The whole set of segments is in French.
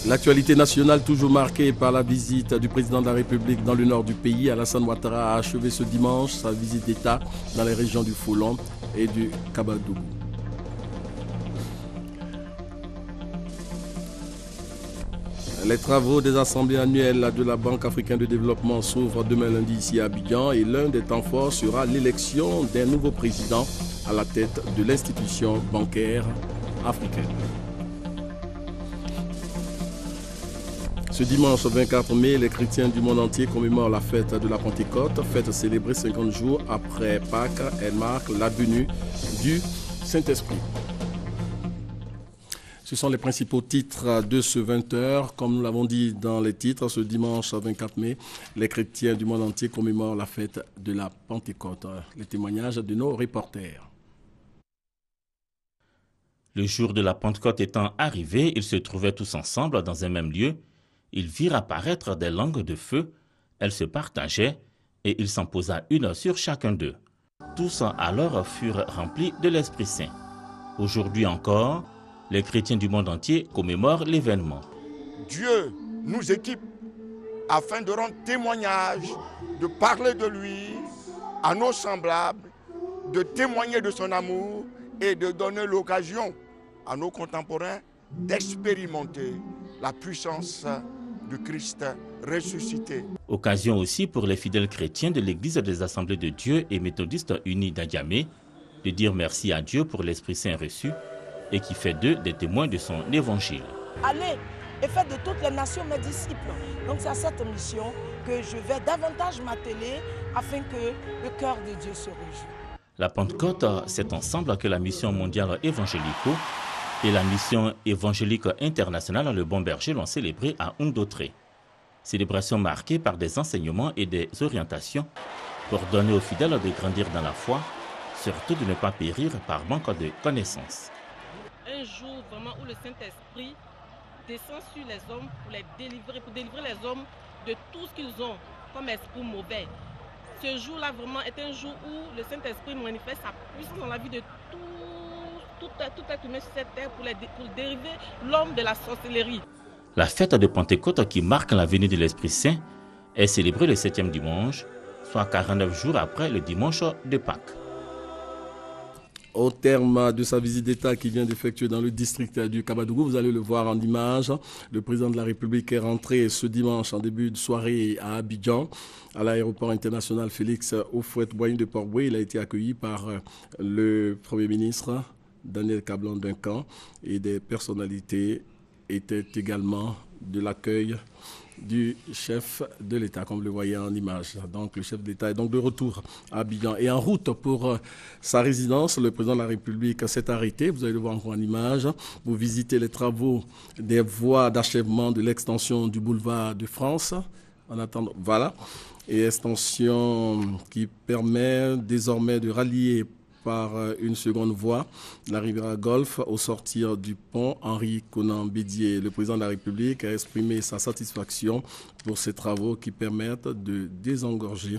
L'actualité nationale toujours marquée par la visite du président de la République dans le nord du pays. Alassane Ouattara a achevé ce dimanche sa visite d'État dans les régions du Foulon et du Kabadougou. Les travaux des assemblées annuelles de la Banque africaine de développement s'ouvrent demain lundi ici à Abidjan et l'un des temps forts sera l'élection d'un nouveau président à la tête de l'institution bancaire africaine. Ce dimanche 24 mai, les chrétiens du monde entier commémorent la fête de la Pentecôte, fête célébrée 50 jours après Pâques. Elle marque la venue du Saint-Esprit. Ce sont les principaux titres de ce 20h. Comme nous l'avons dit dans les titres, ce dimanche 24 mai, les chrétiens du monde entier commémorent la fête de la Pentecôte. Les témoignages de nos reporters. Le jour de la Pentecôte étant arrivé, ils se trouvaient tous ensemble dans un même lieu. Ils virent apparaître des langues de feu. Elles se partageaient et il s'en posa une sur chacun d'eux. Tous alors furent remplis de l'Esprit Saint. Aujourd'hui encore, les chrétiens du monde entier commémorent l'événement. Dieu nous équipe afin de rendre témoignage, de parler de lui à nos semblables, de témoigner de son amour et de donner l'occasion à nos contemporains d'expérimenter la puissance de Christ ressuscité. Occasion aussi pour les fidèles chrétiens de l'Église des Assemblées de Dieu et méthodistes unis d'Adjamé de dire merci à Dieu pour l'Esprit Saint reçu et qui fait d'eux des témoins de son évangile. Allez et faites de toutes les nations mes disciples. Donc c'est à cette mission que je vais davantage m'atteler afin que le cœur de Dieu se réjouisse. La Pentecôte, c'est ensemble que la mission mondiale évangélico et la mission évangélique internationale Le Bon Berger l'ont célébrée à Oundotré. Célébration marquée par des enseignements et des orientations pour donner aux fidèles de grandir dans la foi, surtout de ne pas périr par manque de connaissances. Un jour vraiment où le Saint-Esprit descend sur les hommes pour délivrer les hommes de tout ce qu'ils ont comme esprit mauvais. Ce jour-là vraiment est un jour où le Saint-Esprit manifeste sa puissance dans la vie de tout être humain sur cette terre pour dériver l'homme de la sorcellerie. La fête de Pentecôte qui marque la venue de l'Esprit Saint est célébrée le 7e dimanche, soit 49 jours après le dimanche de Pâques. Au terme de sa visite d'État qui vient d'effectuer dans le district du Kabadougou, vous allez le voir en image, le président de la République est rentré ce dimanche en début de soirée à Abidjan, à l'aéroport international Félix Houphouët-Boigny de Port-Bouët. Il a été accueilli par le Premier ministre Daniel Kablan-Duncan et des personnalités étaient également de l'accueil du chef de l'État, comme vous le voyez en image. Donc le chef de l'État est donc de retour à Abidjan. Et en route pour sa résidence, le président de la République s'est arrêté. Vous allez le voir encore en image. Vous visitez les travaux des voies d'achèvement de l'extension du boulevard de France. En attendant, voilà. Et extension qui permet désormais de rallier par une seconde voie la rivière Golfe au sortir du pont Henri Konan Bédié. Le président de la République a exprimé sa satisfaction pour ces travaux qui permettent de désengorger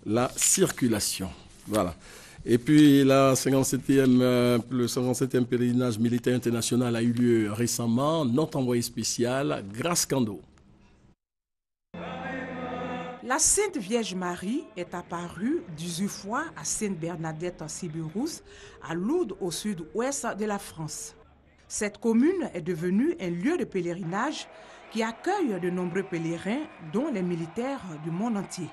la circulation. Voilà. Et puis le 57e pèlerinage militaire international a eu lieu récemment. Notre envoyé spécial, Grace Kando. La Sainte Vierge Marie est apparue 18 fois à Sainte-Bernadette en Sibirous, à Lourdes au sud-ouest de la France. Cette commune est devenue un lieu de pèlerinage qui accueille de nombreux pèlerins, dont les militaires du monde entier.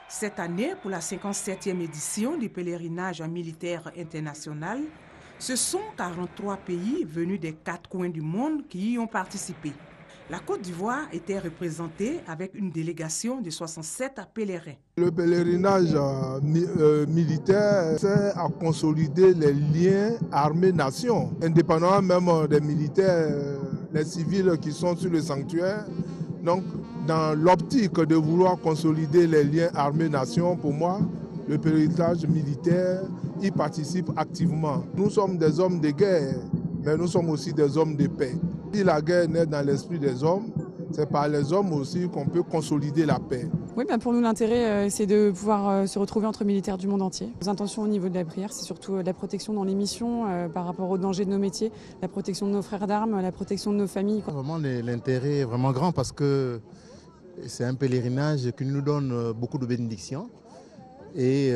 Cette année, pour la 57e édition du pèlerinage militaire international, ce sont 43 pays venus des 4 coins du monde qui y ont participé. La Côte d'Ivoire était représentée avec une délégation de 67 pèlerins. Le pèlerinage militaire sert à consolider les liens armées-nation. Indépendamment même des militaires, les civils qui sont sur le sanctuaire. Donc, dans l'optique de vouloir consolider les liens armées-nation, pour moi, le pèlerinage militaire y participe activement. Nous sommes des hommes de guerre, mais nous sommes aussi des hommes de paix. Si la guerre naît dans l'esprit des hommes, c'est par les hommes aussi qu'on peut consolider la paix. Oui, pour nous, l'intérêt, c'est de pouvoir se retrouver entre militaires du monde entier. Nos intentions au niveau de la prière, c'est surtout la protection dans les missions par rapport aux dangers de nos métiers, la protection de nos frères d'armes, la protection de nos familles. Vraiment, l'intérêt est vraiment grand parce que c'est un pèlerinage qui nous donne beaucoup de bénédictions et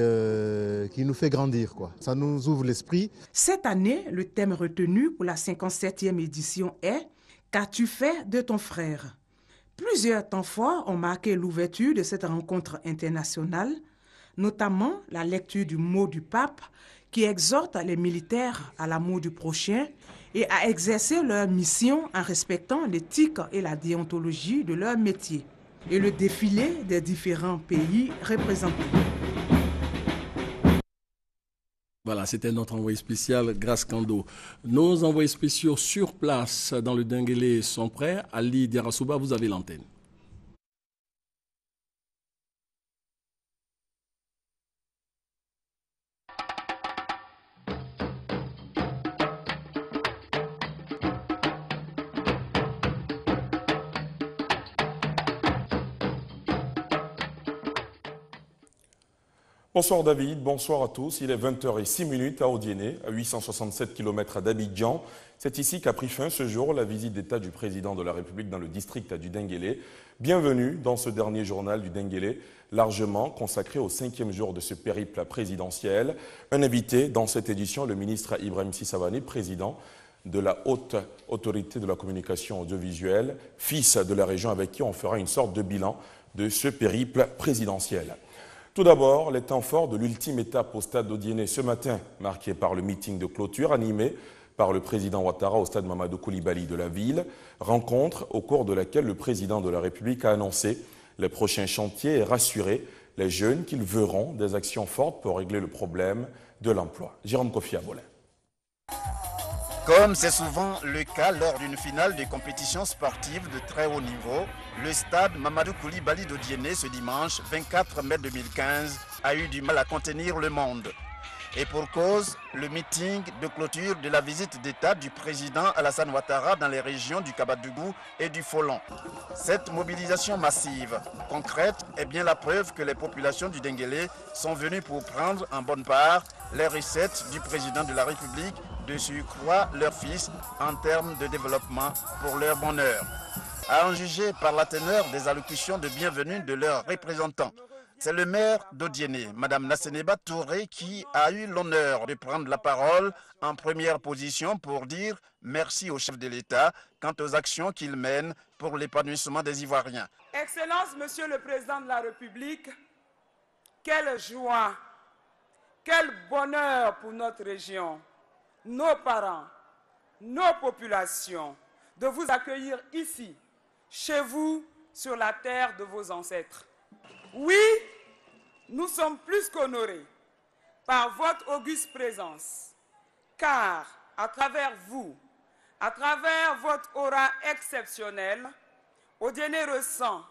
qui nous fait grandir, quoi. Ça nous ouvre l'esprit. Cette année, le thème retenu pour la 57e édition est « Qu'as-tu fait de ton frère ?» Plusieurs temps forts ont marqué l'ouverture de cette rencontre internationale, notamment la lecture du mot du pape qui exhorte les militaires à l'amour du prochain et à exercer leur mission en respectant l'éthique et la déontologie de leur métier, et le défilé des différents pays représentés. Voilà, c'était notre envoyé spécial, Grace Kando. Nos envoyés spéciaux sur place dans le Denguélé sont prêts. Ali Diarasouba, vous avez l'antenne. Bonsoir David, bonsoir à tous. Il est 20h06 à Odiéné, à 867 km d'Abidjan. C'est ici qu'a pris fin ce jour la visite d'État du président de la République dans le district du Denguélé. Bienvenue dans ce dernier journal du Denguélé, largement consacré au 5e jour de ce périple présidentiel. Un invité dans cette édition, le ministre Ibrahim Sissabani, président de la haute autorité de la communication audiovisuelle, fils de la région avec qui on fera une sorte de bilan de ce périple présidentiel. Tout d'abord, les temps forts de l'ultime étape au stade d'Odiéné ce matin, marqué par le meeting de clôture animé par le président Ouattara au stade Mamadou Koulibaly de la ville, rencontre au cours de laquelle le président de la République a annoncé les prochains chantiers et rassuré les jeunes qu'ils verront des actions fortes pour régler le problème de l'emploi. Jérôme Kofi Abolin. Comme c'est souvent le cas lors d'une finale de compétition sportive de très haut niveau, le stade Mamadou Koulibaly d'Odiéné ce dimanche 24 mai 2015 a eu du mal à contenir le monde. Et pour cause, le meeting de clôture de la visite d'État du président Alassane Ouattara dans les régions du Kabadougou et du Folon. Cette mobilisation massive, concrète, est bien la preuve que les populations du Denguélé sont venues pour prendre en bonne part les recettes du président de la République, de surcroît leur fils en termes de développement pour leur bonheur. À en juger par la teneur des allocutions de bienvenue de leurs représentants. C'est le maire d'Odiéné, Mme Nasseneba Touré, qui a eu l'honneur de prendre la parole en première position pour dire merci au chef de l'État quant aux actions qu'il mène pour l'épanouissement des Ivoiriens. Excellence, Monsieur le Président de la République, quelle joie, quel bonheur pour notre région, nos parents, nos populations, de vous accueillir ici, chez vous, sur la terre de vos ancêtres. Oui, nous sommes plus qu'honorés par votre auguste présence, car à travers vous, à travers votre aura exceptionnelle, Odiéné ressent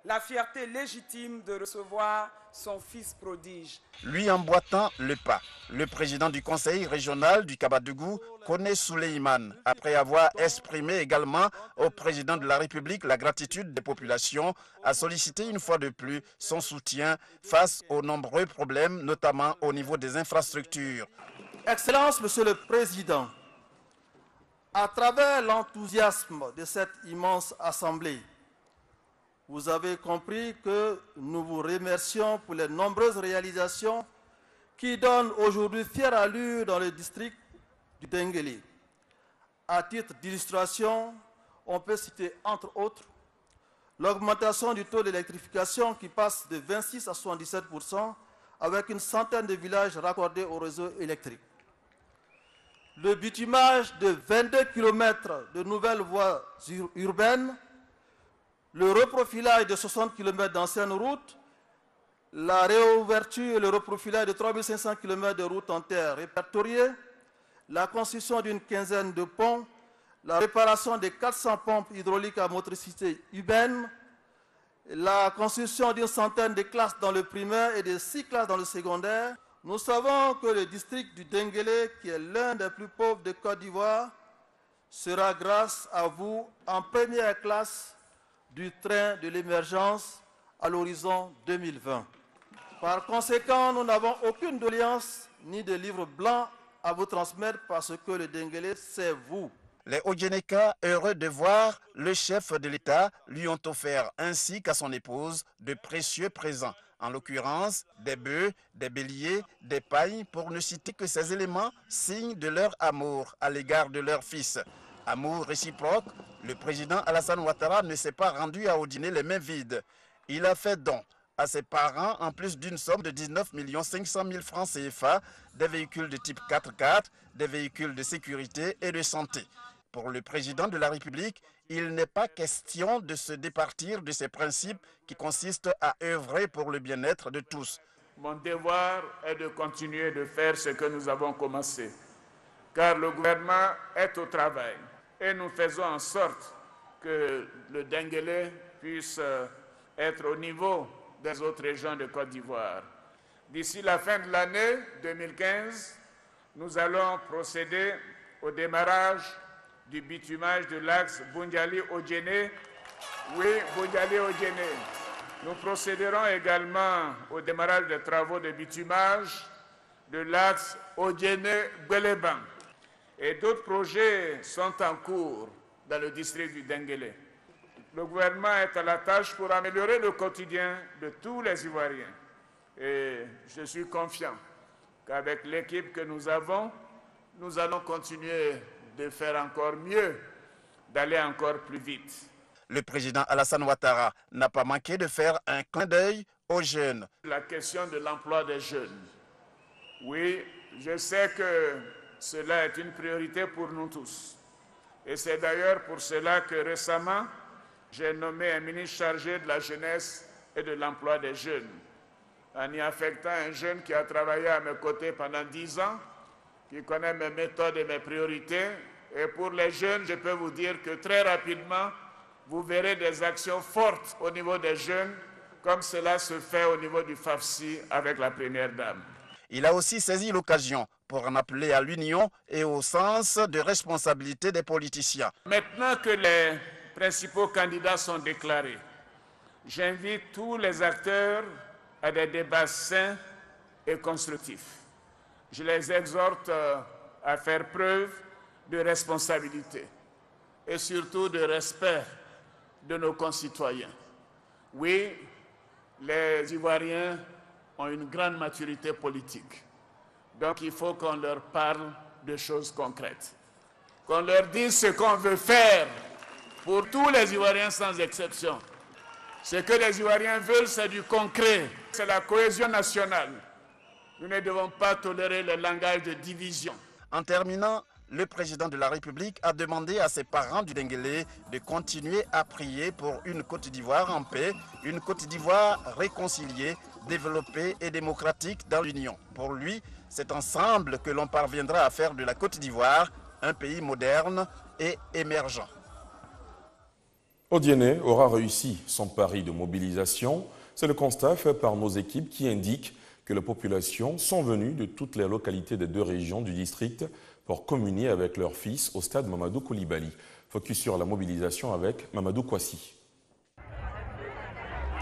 la fierté légitime de recevoir son fils prodige. Lui emboîtant le pas, le président du conseil régional du Kabadougou, Koné Souleymane, après avoir exprimé également au président de la République la gratitude des populations, a sollicité une fois de plus son soutien face aux nombreux problèmes, notamment au niveau des infrastructures. Excellence, Monsieur le Président, à travers l'enthousiasme de cette immense assemblée, vous avez compris que nous vous remercions pour les nombreuses réalisations qui donnent aujourd'hui fière allure dans le district du Denguélé. À titre d'illustration, on peut citer entre autres l'augmentation du taux d'électrification qui passe de 26 à 77% avec une centaine de villages raccordés au réseau électrique. Le bitumage de 22 km de nouvelles voies urbaines, le reprofilage de 60 km d'anciennes routes, la réouverture et le reprofilage de 3500 km de routes en terre répertoriées, la construction d'une quinzaine de ponts, la réparation de 400 pompes hydrauliques à motricité urbaine, la construction d'une centaine de classes dans le primaire et de 6 classes dans le secondaire. Nous savons que le district du Denguélé, qui est l'un des plus pauvres de Côte d'Ivoire, sera grâce à vous en première classe du train de l'émergence à l'horizon 2020. Par conséquent, nous n'avons aucune doléance ni de livre blanc à vous transmettre parce que le Denguélé, c'est vous. Les Odjeneka, heureux de voir le chef de l'État, lui ont offert ainsi qu'à son épouse de précieux présents. En l'occurrence, des bœufs, des béliers, des pailles, pour ne citer que ces éléments, signe de leur amour à l'égard de leur fils. Amour réciproque, le président Alassane Ouattara ne s'est pas rendu à Odiné les mains vides. Il a fait don à ses parents, en plus d'une somme de 19 500 000 francs CFA, des véhicules de type 4x4, des véhicules de sécurité et de santé. Pour le président de la République, il n'est pas question de se départir de ces principes qui consistent à œuvrer pour le bien-être de tous. Mon devoir est de continuer de faire ce que nous avons commencé, car le gouvernement est au travail et nous faisons en sorte que le Denguélé puisse être au niveau des autres régions de Côte d'Ivoire. D'ici la fin de l'année 2015, nous allons procéder au démarrage du bitumage de l'axe Boundiali-Odjené. Oui, Boundiali-Odjené. Nous procéderons également au démarrage des travaux de bitumage de l'axe Odjené-Gweleban. Et d'autres projets sont en cours dans le district du Denguélé. Le gouvernement est à la tâche pour améliorer le quotidien de tous les Ivoiriens. Et je suis confiant qu'avec l'équipe que nous avons, nous allons continuer de faire encore mieux, d'aller encore plus vite. Le président Alassane Ouattara n'a pas manqué de faire un clin d'œil aux jeunes. La question de l'emploi des jeunes. Oui, je sais que cela est une priorité pour nous tous. Et c'est d'ailleurs pour cela que récemment, j'ai nommé un ministre chargé de la jeunesse et de l'emploi des jeunes, en y affectant un jeune qui a travaillé à mes côtés pendant 10 ans, qui connaît mes méthodes et mes priorités. Et pour les jeunes, je peux vous dire que très rapidement, vous verrez des actions fortes au niveau des jeunes, comme cela se fait au niveau du FAFSI avec la Première Dame. Il a aussi saisi l'occasion pour en appeler à l'union et au sens de responsabilité des politiciens. Maintenant que les principaux candidats sont déclarés, j'invite tous les acteurs à des débats sains et constructifs. Je les exhorte à faire preuve de responsabilité et surtout de respect de nos concitoyens. Oui, les Ivoiriens ont une grande maturité politique. Donc il faut qu'on leur parle de choses concrètes. Qu'on leur dise ce qu'on veut faire pour tous les Ivoiriens sans exception. Ce que les Ivoiriens veulent, c'est du concret. C'est la cohésion nationale. Nous ne devons pas tolérer le langage de division. En terminant, le président de la République a demandé à ses parents du Denguélé de continuer à prier pour une Côte d'Ivoire en paix, une Côte d'Ivoire réconciliée, développée et démocratique dans l'Union. Pour lui, c'est ensemble que l'on parviendra à faire de la Côte d'Ivoire un pays moderne et émergent. Odiné aura réussi son pari de mobilisation. C'est le constat fait par nos équipes qui indiquent que les populations sont venues de toutes les localités des 2 régions du district pour communier avec leur fils au stade Mamadou Koulibaly. Focus sur la mobilisation avec Mamadou Kouassi.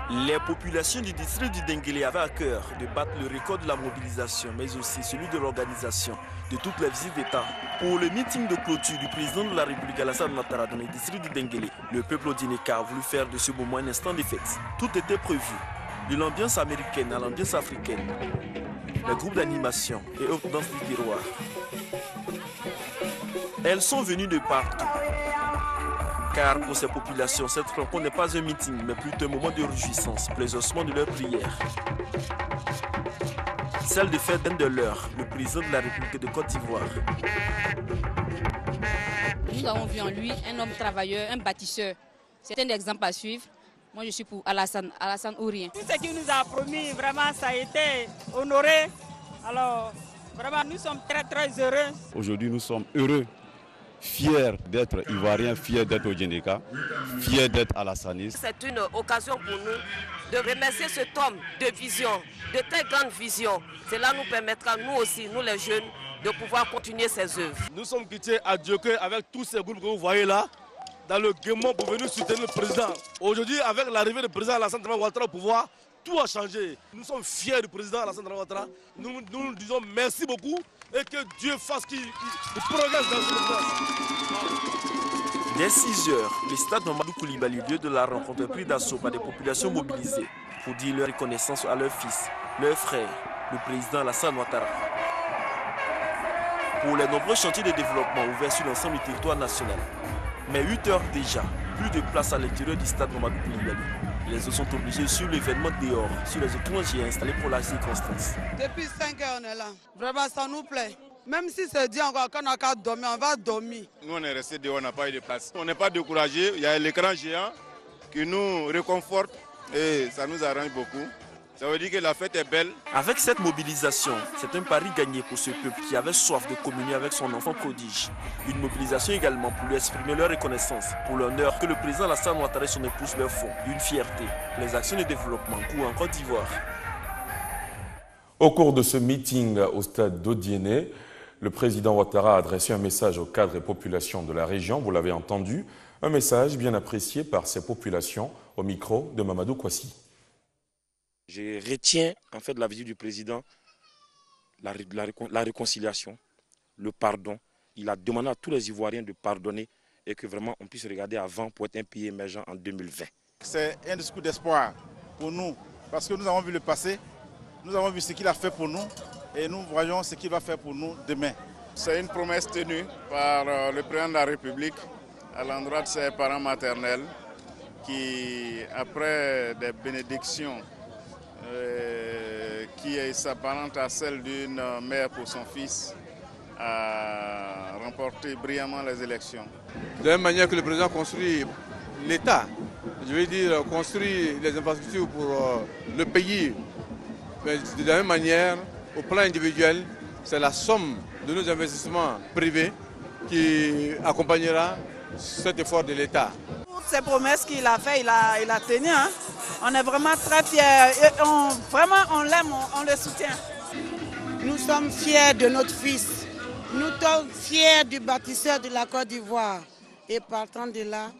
Les populations du district du Denguélé avaient à cœur de battre le record de la mobilisation, mais aussi celui de l'organisation de toutes les visites d'État. Pour le meeting de clôture du président de la République Alassane Ouattara dans le district du Denguélé, le peuple odineka a voulu faire de ce moment un instant de fête. Tout était prévu, de l'ambiance américaine à l'ambiance africaine, les groupes d'animation et autres danses du terroir. Elles sont venues de partout. Car pour ces populations, cette rencontre n'est pas un meeting, mais plutôt un moment de réjouissance, pour l'exaucement de leurs prières. Celle de faire d'un de leurs, le président de la République de Côte d'Ivoire. Nous avons vu en lui un homme travailleur, un bâtisseur. C'est un exemple à suivre. Moi, je suis pour Alassane ou rien. Tout ce qu'il nous a promis, vraiment, ça a été honoré. Alors, vraiment, nous sommes très, très heureux. Aujourd'hui, nous sommes heureux, fiers d'être Ivoiriens, fiers d'être Odjeneka, fiers d'être Alassanistes. C'est une occasion pour nous de remercier cet homme de vision, de très grande vision. Cela nous permettra, nous aussi, nous les jeunes, de pouvoir continuer ces œuvres. Nous sommes quittés à Dieu avec tous ces groupes que vous voyez là. dans le Guémon pour venir soutenir le président. Aujourd'hui, avec l'arrivée du président Alassane Dramane Ouattara au pouvoir, tout a changé. Nous sommes fiers du président Alassane Dramane Ouattara. Nous disons merci beaucoup et que Dieu fasse qu'il progresse dans ce sens. Dès 6 heures, le stade Mamadou Koulibaly, lieu de la rencontre, est pris d'assaut par des populations mobilisées pour dire leur reconnaissance à leur fils, leur frère, le président Alassane Ouattara. Pour les nombreux chantiers de développement ouverts sur l'ensemble du territoire national. Mais 8 heures déjà, plus de place à l'intérieur du stade Mamadou Koulibaly. Les autres sont obligés sur l'événement dehors, sur les écrans géants installés pour la circonstance. Depuis 5 heures, on est là. Vraiment, ça nous plaît. Même si c'est dit encore qu'on n'a qu'à dormir, on va dormir. Nous, on est restés dehors, on n'a pas eu de place. On n'est pas découragés. Il y a l'écran géant qui nous réconforte et ça nous arrange beaucoup. Ça veut dire que la fête est belle. Avec cette mobilisation, c'est un pari gagné pour ce peuple qui avait soif de communier avec son enfant prodige. Une mobilisation également pour lui exprimer leur reconnaissance pour l'honneur que le président Alassane Ouattara et son épouse leur font. Une fierté. Les actions de développement courent en Côte d'Ivoire. Au cours de ce meeting au stade d'Odiéné, le président Ouattara a adressé un message aux cadres et populations de la région. Vous l'avez entendu, un message bien apprécié par ces populations au micro de Mamadou Kouassi. Je retiens en fait de la visite du président la réconciliation, le pardon. Il a demandé à tous les Ivoiriens de pardonner et que vraiment on puisse regarder avant pour être un pays émergent en 2020. C'est un discours d'espoir pour nous parce que nous avons vu le passé, nous avons vu ce qu'il a fait pour nous et nous voyons ce qu'il va faire pour nous demain. C'est une promesse tenue par le président de la République à l'endroit de ses parents maternels qui, après des bénédictions qui s'apparente à celle d'une mère pour son fils, a remporté brillamment les élections. De la même manière que le président construit l'État, je veux dire construit les infrastructures pour le pays, mais de la même manière, au plan individuel, c'est la somme de nos investissements privés qui accompagnera cet effort de l'État. Toutes ces promesses qu'il a faites, il a tenu. Hein. On est vraiment très fiers. Et on l'aime, on le soutient. Nous sommes fiers de notre fils. Nous sommes fiers du bâtisseur de la Côte d'Ivoire. Et partant de là,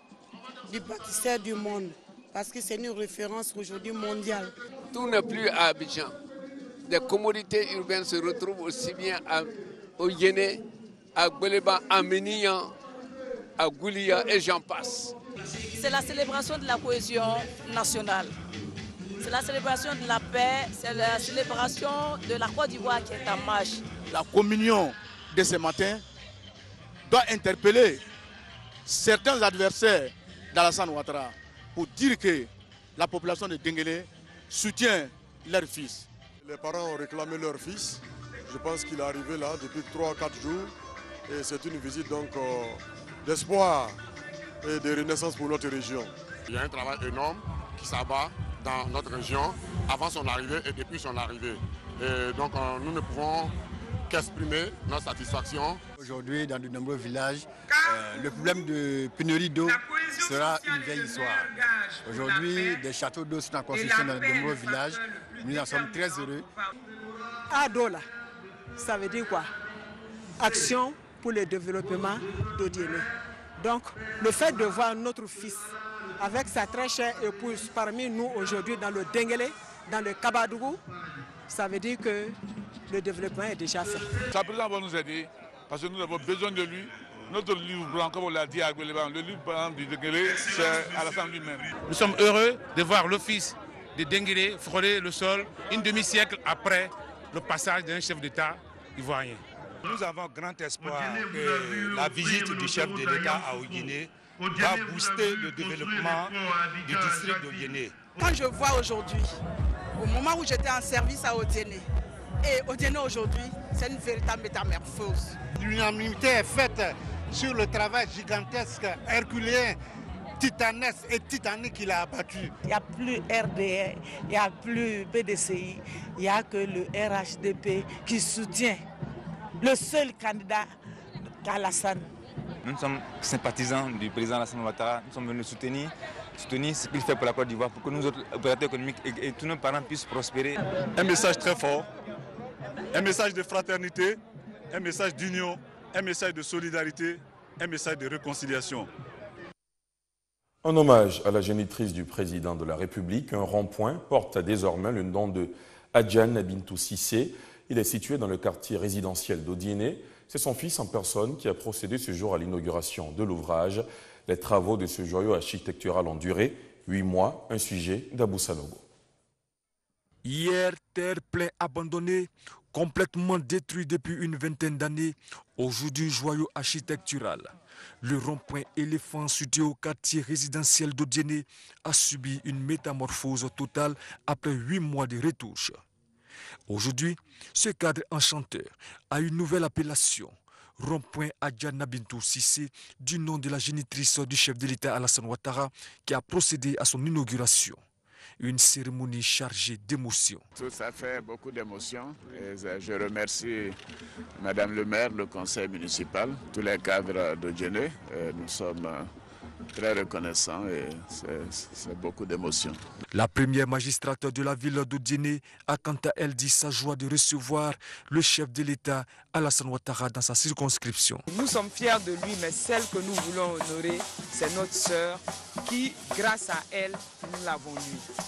du bâtisseur du monde. Parce que c'est une référence aujourd'hui mondiale. Tout n'est plus à Abidjan. Les commodités urbaines se retrouvent aussi bien au Yéné, à Gbeleba, à Ménian, à Goulia et j'en passe. C'est la célébration de la cohésion nationale. C'est la célébration de la paix, c'est la célébration de la Côte d'Ivoire qui est en marche. La communion de ce matin doit interpeller certains adversaires d'Alassane Ouattara pour dire que la population de Denguélé soutient leur fils. Les parents ont réclamé leur fils. Je pense qu'il est arrivé là depuis 3-4 jours. Et c'est une visite donc d'espoir et de renaissance pour notre région. Il y a un travail énorme qui s'abat dans notre région avant son arrivée et depuis son arrivée. Et donc nous ne pouvons qu'exprimer notre satisfaction. Aujourd'hui, dans de nombreux villages, le problème de pénurie d'eau sera une vieille histoire. Aujourd'hui, des châteaux d'eau sont en construction dans de nombreux villages. Nous en sommes très heureux. ADO, ça veut dire quoi? Action pour le développement d'Odiéné. Donc, le fait de voir notre fils avec sa très chère épouse parmi nous aujourd'hui dans le Denguélé, dans le Kabadougou, ça veut dire que le développement est déjà fait. Le président va nous aider parce que nous avons besoin de lui. Notre livre blanc, comme on l'a dit à Gbeleban, le livre blanc du Denguélé, c'est Alassane lui-même. Nous sommes heureux de voir l'office de Denguélé frôler le sol un demi-siècle après le passage d'un chef d'État ivoirien. Nous avons grand espoir que la visite du chef de l'État à Odiéné va booster le développement du district d'Odiéné. Quand je vois aujourd'hui, au moment où j'étais en service à Odiéné, et Odiéné aujourd'hui, c'est une véritable métamorphose. L'unanimité est faite sur le travail gigantesque, herculéen, titanesque et titanique qu'il a abattu. Il n'y a plus RDR, il n'y a plus PDCI, il n'y a que le RHDP qui soutient le seul candidat Alassane. Nous sommes sympathisants du président Alassane Ouattara. Nous sommes venus soutenir ce qu'il fait pour la Côte d'Ivoire, pour que nous autres opérateurs économiques et tous nos parents puissent prospérer. Un message très fort, un message de fraternité, un message d'union, un message de solidarité, un message de réconciliation. En hommage à la génitrice du président de la République, un rond-point porte désormais le nom de Adjana Bintou Cissé. Il est situé dans le quartier résidentiel d'Odiéné. C'est son fils en personne qui a procédé ce jour à l'inauguration de l'ouvrage. Les travaux de ce joyau architectural ont duré 8 mois, un sujet d'Abou Sanogo. Hier, terre pleine abandonnée, complètement détruit depuis une vingtaine d'années, aujourd'hui joyau architectural. Le rond-point éléphant situé au quartier résidentiel d'Odiéné a subi une métamorphose totale après 8 mois de retouches. Aujourd'hui, ce cadre enchanteur a une nouvelle appellation, rond-point Adjana Bintou Cissé, du nom de la génitrice du chef de l'État Alassane Ouattara, qui a procédé à son inauguration. Une cérémonie chargée d'émotions. Tout ça fait beaucoup d'émotions. Je remercie Madame le maire, le conseil municipal, tous les cadres d'Odiéné. Nous sommes très reconnaissants et c'est beaucoup d'émotions. La première magistrate de la ville d'Odiéné a quant à elle dit sa joie de recevoir le chef de l'État Alassane Ouattara dans sa circonscription. Nous sommes fiers de lui, mais celle que nous voulons honorer, c'est notre sœur qui, grâce à elle, nous l'avons eue.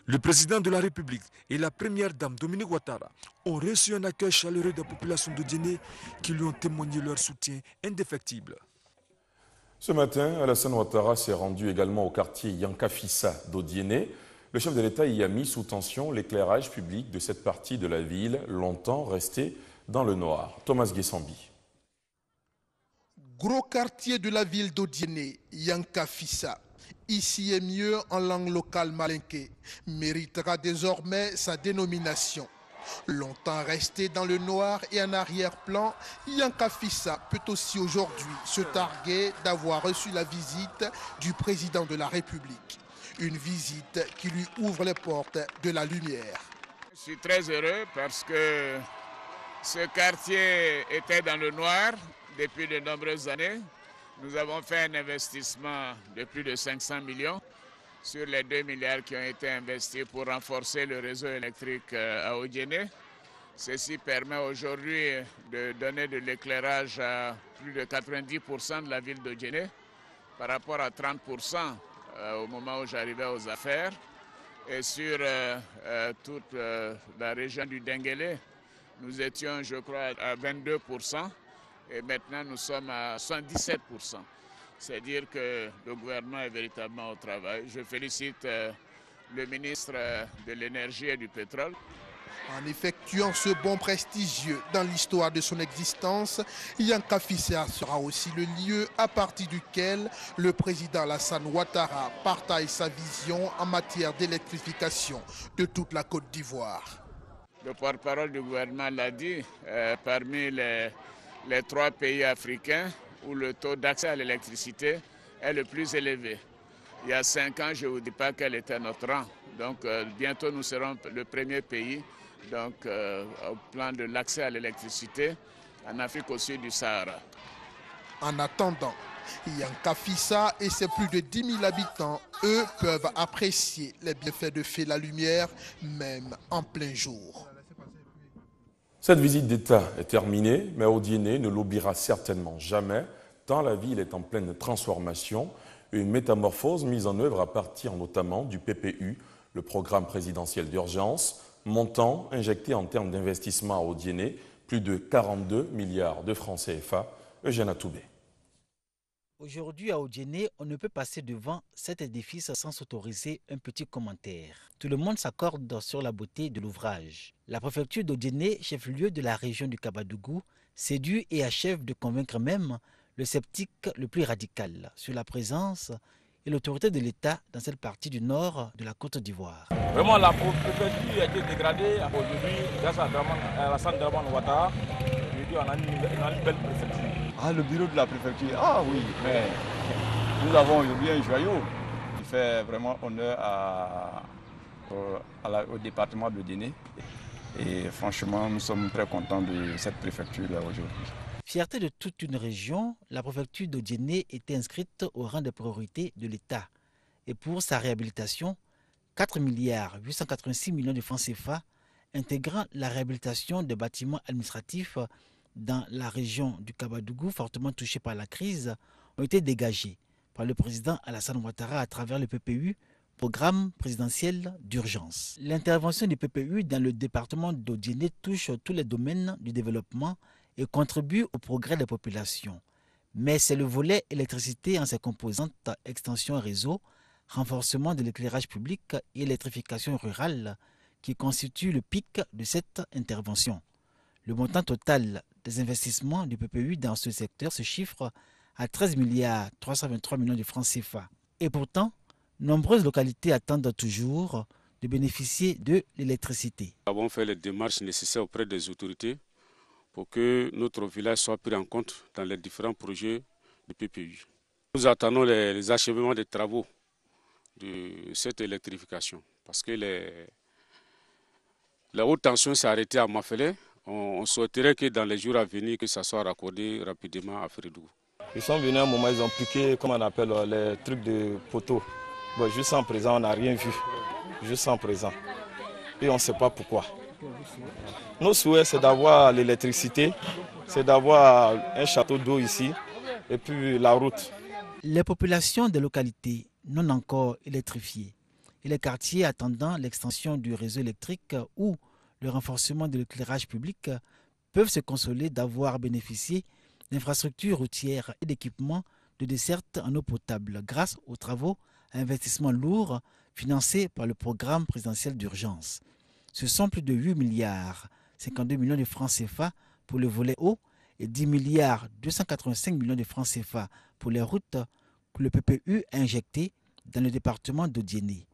Le président de la République et la première dame Dominique Ouattara ont reçu un accueil chaleureux de la population d'Odiéné qui lui ont témoigné leur soutien indéfectible. Ce matin, Alassane Ouattara s'est rendu également au quartier Yankafissa d'Odiéné. Le chef de l'État y a mis sous tension l'éclairage public de cette partie de la ville, longtemps restée dans le noir. Thomas Guessambi. Gros quartier de la ville d'Odiéné, Yankafissa. Ici est mieux en langue locale malinké, méritera désormais sa dénomination. Longtemps resté dans le noir et en arrière-plan, Yankafissa peut aussi aujourd'hui se targuer d'avoir reçu la visite du président de la République. Une visite qui lui ouvre les portes de la lumière. Je suis très heureux parce que ce quartier était dans le noir depuis de nombreuses années. Nous avons fait un investissement de plus de 500 millions sur les 2 milliards qui ont été investis pour renforcer le réseau électrique à Odiéné. Ceci permet aujourd'hui de donner de l'éclairage à plus de 90% de la ville d'Odiéné par rapport à 30% au moment où j'arrivais aux affaires. Et sur toute la région du Denguélé, nous étions, je crois, à 22%. Et maintenant, nous sommes à 117%. C'est-à-dire que le gouvernement est véritablement au travail. Je félicite le ministre de l'Énergie et du Pétrole. En effectuant ce bond prestigieux dans l'histoire de son existence, Yankafissa sera aussi le lieu à partir duquel le président Alassane Ouattara partage sa vision en matière d'électrification de toute la Côte d'Ivoire. Le porte-parole du gouvernement l'a dit, parmi les 3 pays africains où le taux d'accès à l'électricité est le plus élevé. Il y a 5 ans, je ne vous dis pas quel était notre rang. Donc bientôt nous serons le premier pays au plan de l'accès à l'électricité en Afrique au sud du Sahara. En attendant, Yankafissa et ses plus de 10 000 habitants, eux, peuvent apprécier les bienfaits de feu la lumière, même en plein jour. Cette visite d'État est terminée, mais Odiéné ne l'oubliera certainement jamais, tant la ville est en pleine transformation. Une métamorphose mise en œuvre à partir notamment du PPU, le programme présidentiel d'urgence, montant injecté en termes d'investissement à Odiéné, plus de 42 milliards de francs CFA. Eugène Atoubé. Aujourd'hui à Odiéné, on ne peut passer devant cet édifice sans s'autoriser un petit commentaire. Tout le monde s'accorde sur la beauté de l'ouvrage. La préfecture d'Odiéné, chef-lieu de la région du Kabadougou, séduit et achève de convaincre même le sceptique le plus radical sur la présence et l'autorité de l'État dans cette partie du nord de la Côte d'Ivoire. Vraiment, la préfecture a été dégradée. Aujourd'hui, grâce à Alassane Ouattara, on a une belle préfecture. Ah, le bureau de la préfecture, ah oui, mais nous avons aujourd'hui un joyau qui fait vraiment honneur au département de Odiéné. Et franchement, nous sommes très contents de cette préfecture-là aujourd'hui. Fierté de toute une région, la préfecture d'Odiéné était inscrite au rang de priorité de l'État. Et pour sa réhabilitation, 4 milliards 886 millions de francs CFA, intégrant la réhabilitation des bâtiments administratifs dans la région du Kabadougou, fortement touchée par la crise, ont été dégagés par le président Alassane Ouattara à travers le PPU, Programme présidentiel d'urgence. L'intervention du PPU dans le département d'Odiéné touche tous les domaines du développement et contribue au progrès des populations. Mais c'est le volet électricité en ses composantes, extension réseau, renforcement de l'éclairage public et électrification rurale qui constitue le pic de cette intervention. Le montant total des investissements du PPU dans ce secteur se chiffre à 13 milliards 323 millions de francs CFA. Et pourtant, nombreuses localités attendent toujours de bénéficier de l'électricité. Nous avons fait les démarches nécessaires auprès des autorités pour que notre village soit pris en compte dans les différents projets du PPU. Nous attendons les achèvements des travaux de cette électrification parce que la haute tension s'est arrêtée à Mafele. On souhaiterait que dans les jours à venir, que ça soit raccordé rapidement à Frédougou. Ils sont venus à un moment, ils ont piqué, comme on appelle, les trucs de poteaux. Bon, jusqu'à présent, on n'a rien vu. Jusqu'à présent. Et on ne sait pas pourquoi. Nos souhaits, c'est d'avoir l'électricité, c'est d'avoir un château d'eau ici, et puis la route. Les populations des localités non encore électrifiées et les quartiers attendant l'extension du réseau électrique ou le renforcement de l'éclairage public peuvent se consoler d'avoir bénéficié d'infrastructures routières et d'équipements de desserte en eau potable grâce aux travaux à investissement lourd financés par le programme présidentiel d'urgence. Ce sont plus de 8 milliards 52 millions de francs CFA pour le volet eau et 10 milliards 285 millions de francs CFA pour les routes que le PPU a injectées dans le département d'Odiéné.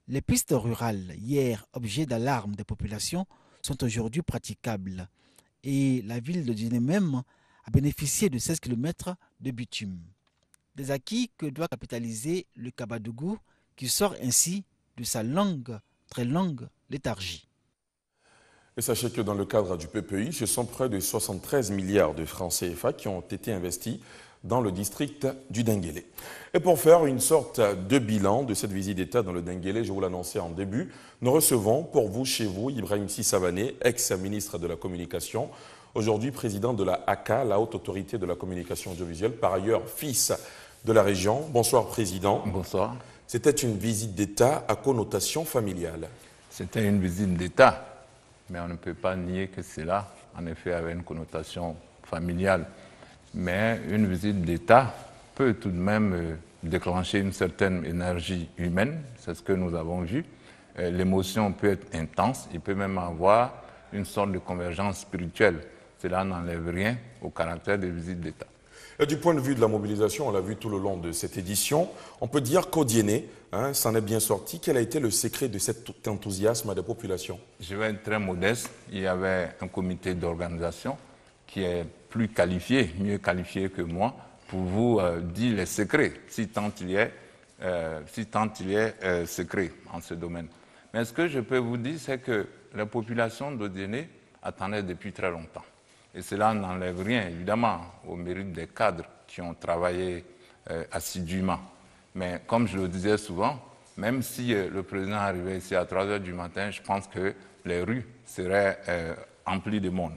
Les pistes rurales, hier objet d'alarme des populations, sont aujourd'hui praticables et la ville d'Odiéné même a bénéficié de 16 km de bitume. Des acquis que doit capitaliser le Kabadougou qui sort ainsi de sa très longue léthargie. Et sachez que dans le cadre du PPI, ce sont près de 73 milliards de francs CFA qui ont été investis dans le district du Denguélé. Et pour faire une sorte de bilan de cette visite d'État dans le Denguélé, je vous l'annonçais en début, nous recevons pour vous, chez vous, Ibrahim Sissavané, ex-ministre de la Communication, aujourd'hui président de la ACA, la Haute Autorité de la Communication Audiovisuelle, par ailleurs fils de la région. Bonsoir Président. Bonsoir. C'était une visite d'État à connotation familiale. C'était une visite d'État, mais on ne peut pas nier que cela, en effet, avait une connotation familiale. Mais une visite d'État peut tout de même déclencher une certaine énergie humaine, c'est ce que nous avons vu. L'émotion peut être intense, il peut même avoir une sorte de convergence spirituelle. Cela n'enlève rien au caractère des visites d'État. Et du point de vue de la mobilisation, on l'a vu tout le long de cette édition, on peut dire qu'Odiéné s'en est bien sorti. Quel a été le secret de cet enthousiasme des populations? Je vais être très modeste. Il y avait un comité d'organisation qui est plus qualifié, mieux qualifié que moi, pour vous dire les secrets, si tant il y est secret en ce domaine. Mais ce que je peux vous dire, c'est que la population d'Odiéné attendait depuis très longtemps. Et cela n'enlève rien, évidemment, au mérite des cadres qui ont travaillé assidûment. Mais comme je le disais souvent, même si le président arrivait ici à 3 h du matin, je pense que les rues seraient emplies de monde.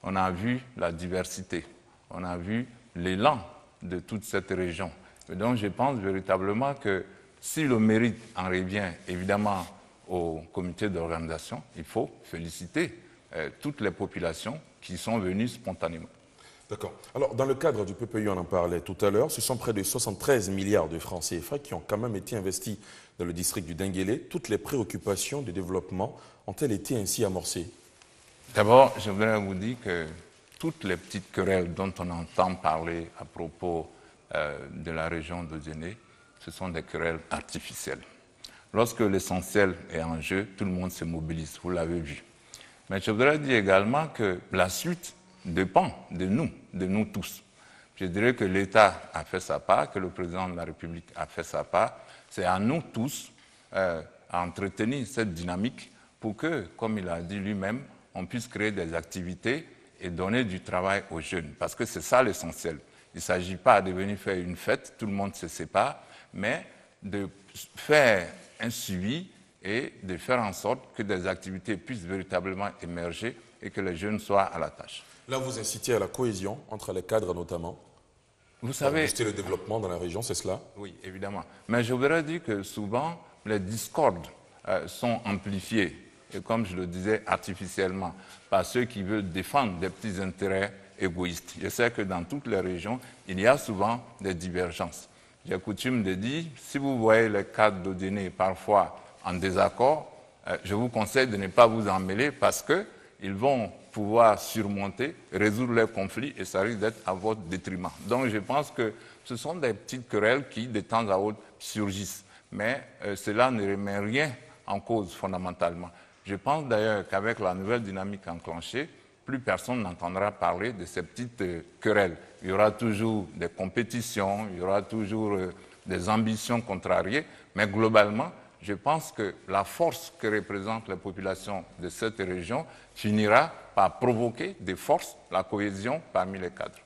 On a vu la diversité, on a vu l'élan de toute cette région. Et donc je pense véritablement que si le mérite en revient évidemment au comité d'organisation, il faut féliciter toutes les populations qui sont venues spontanément. D'accord. Alors, dans le cadre du PPI, on en parlait tout à l'heure, ce sont près de 73 milliards de francs CFA qui ont quand même été investis dans le district du Denguélé. Toutes les préoccupations de développement ont-elles été ainsi amorcées? D'abord, je voudrais vous dire que toutes les petites querelles dont on entend parler à propos de la région d'Odiéné, ce sont des querelles artificielles. Lorsque l'essentiel est en jeu, tout le monde se mobilise, vous l'avez vu. Mais je voudrais dire également que la suite dépend de nous tous. Je dirais que l'État a fait sa part, que le président de la République a fait sa part. C'est à nous tous à entretenir cette dynamique pour que, comme il a dit lui-même, on puisse créer des activités et donner du travail aux jeunes. Parce que c'est ça l'essentiel. Il ne s'agit pas de venir faire une fête, tout le monde se sépare, mais de faire un suivi et de faire en sorte que des activités puissent véritablement émerger et que les jeunes soient à la tâche. Là, vous incitez à la cohésion entre les cadres notamment? Vous savez, booster le développement dans la région, c'est cela? Oui, évidemment. Mais je voudrais dire que souvent, les discordes sont amplifiés, et comme je le disais, artificiellement, par ceux qui veulent défendre des petits intérêts égoïstes. Je sais que dans toutes les régions, il y a souvent des divergences. J'ai coutume de dire, si vous voyez les cadres d'Odiéné parfois en désaccord, je vous conseille de ne pas vous en mêler parce qu'ils vont pouvoir surmonter, résoudre les conflits et ça risque d'être à votre détriment. Donc je pense que ce sont des petites querelles qui, de temps à autre, surgissent. Mais cela ne remet rien en cause fondamentalement. Je pense d'ailleurs qu'avec la nouvelle dynamique enclenchée, plus personne n'entendra parler de ces petites querelles. Il y aura toujours des compétitions, il y aura toujours des ambitions contrariées, mais globalement, je pense que la force que représentent les populations de cette région finira par provoquer des forces, la cohésion parmi les cadres.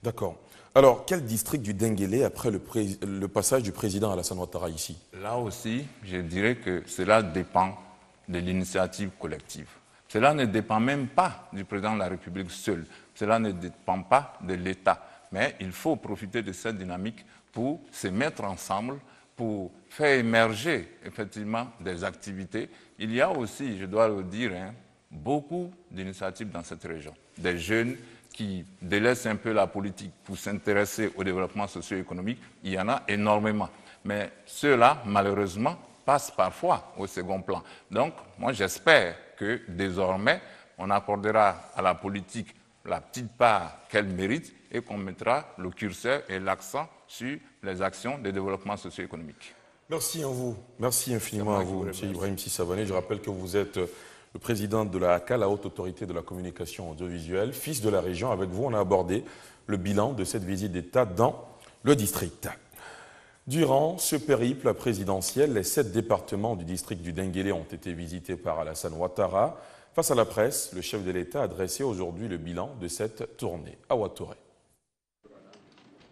D'accord. Alors, quel district du Denguélé après le passage du président Alassane Ouattara ici? Là aussi, je dirais que cela dépend de l'initiative collective. Cela ne dépend même pas du président de la République seul. Cela ne dépend pas de l'État. Mais il faut profiter de cette dynamique pour se mettre ensemble, pour faire émerger effectivement des activités. Il y a aussi, je dois le dire, beaucoup d'initiatives dans cette région. Des jeunes qui délaissent un peu la politique pour s'intéresser au développement socio-économique, il y en a énormément. Mais ceux-là, malheureusement, passent parfois au second plan. Donc, moi, j'espère que désormais, on accordera à la politique la petite part qu'elle mérite et qu'on mettra le curseur et l'accent sur les actions de développement socio-économique. Merci à vous. Merci infiniment à vous, M. Ibrahim Sissavané. Je rappelle que vous êtes le président de la HACA, la Haute Autorité de la Communication Audiovisuelle, fils de la région. Avec vous, on a abordé le bilan de cette visite d'État dans le district. Durant ce périple présidentiel, les 7 départements du district du Denguélé ont été visités par Alassane Ouattara. Face à la presse, le chef de l'État a dressé aujourd'hui le bilan de cette tournée à Ouattoré.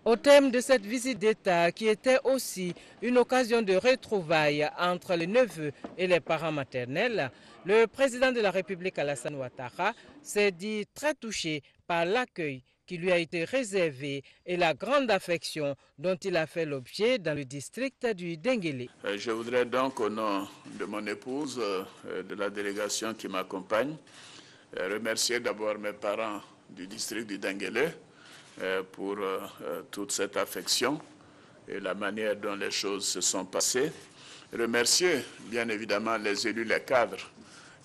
Au thème de cette visite d'État, qui était aussi une occasion de retrouvailles entre les neveux et les parents maternels, le président de la République Alassane Ouattara s'est dit très touché par l'accueil qui lui a été réservé et la grande affection dont il a fait l'objet dans le district du Denguélé. Je voudrais donc, au nom de mon épouse, de la délégation qui m'accompagne, remercier d'abord mes parents du district du Denguélé pour toute cette affection et la manière dont les choses se sont passées. Remercier bien évidemment les élus, les cadres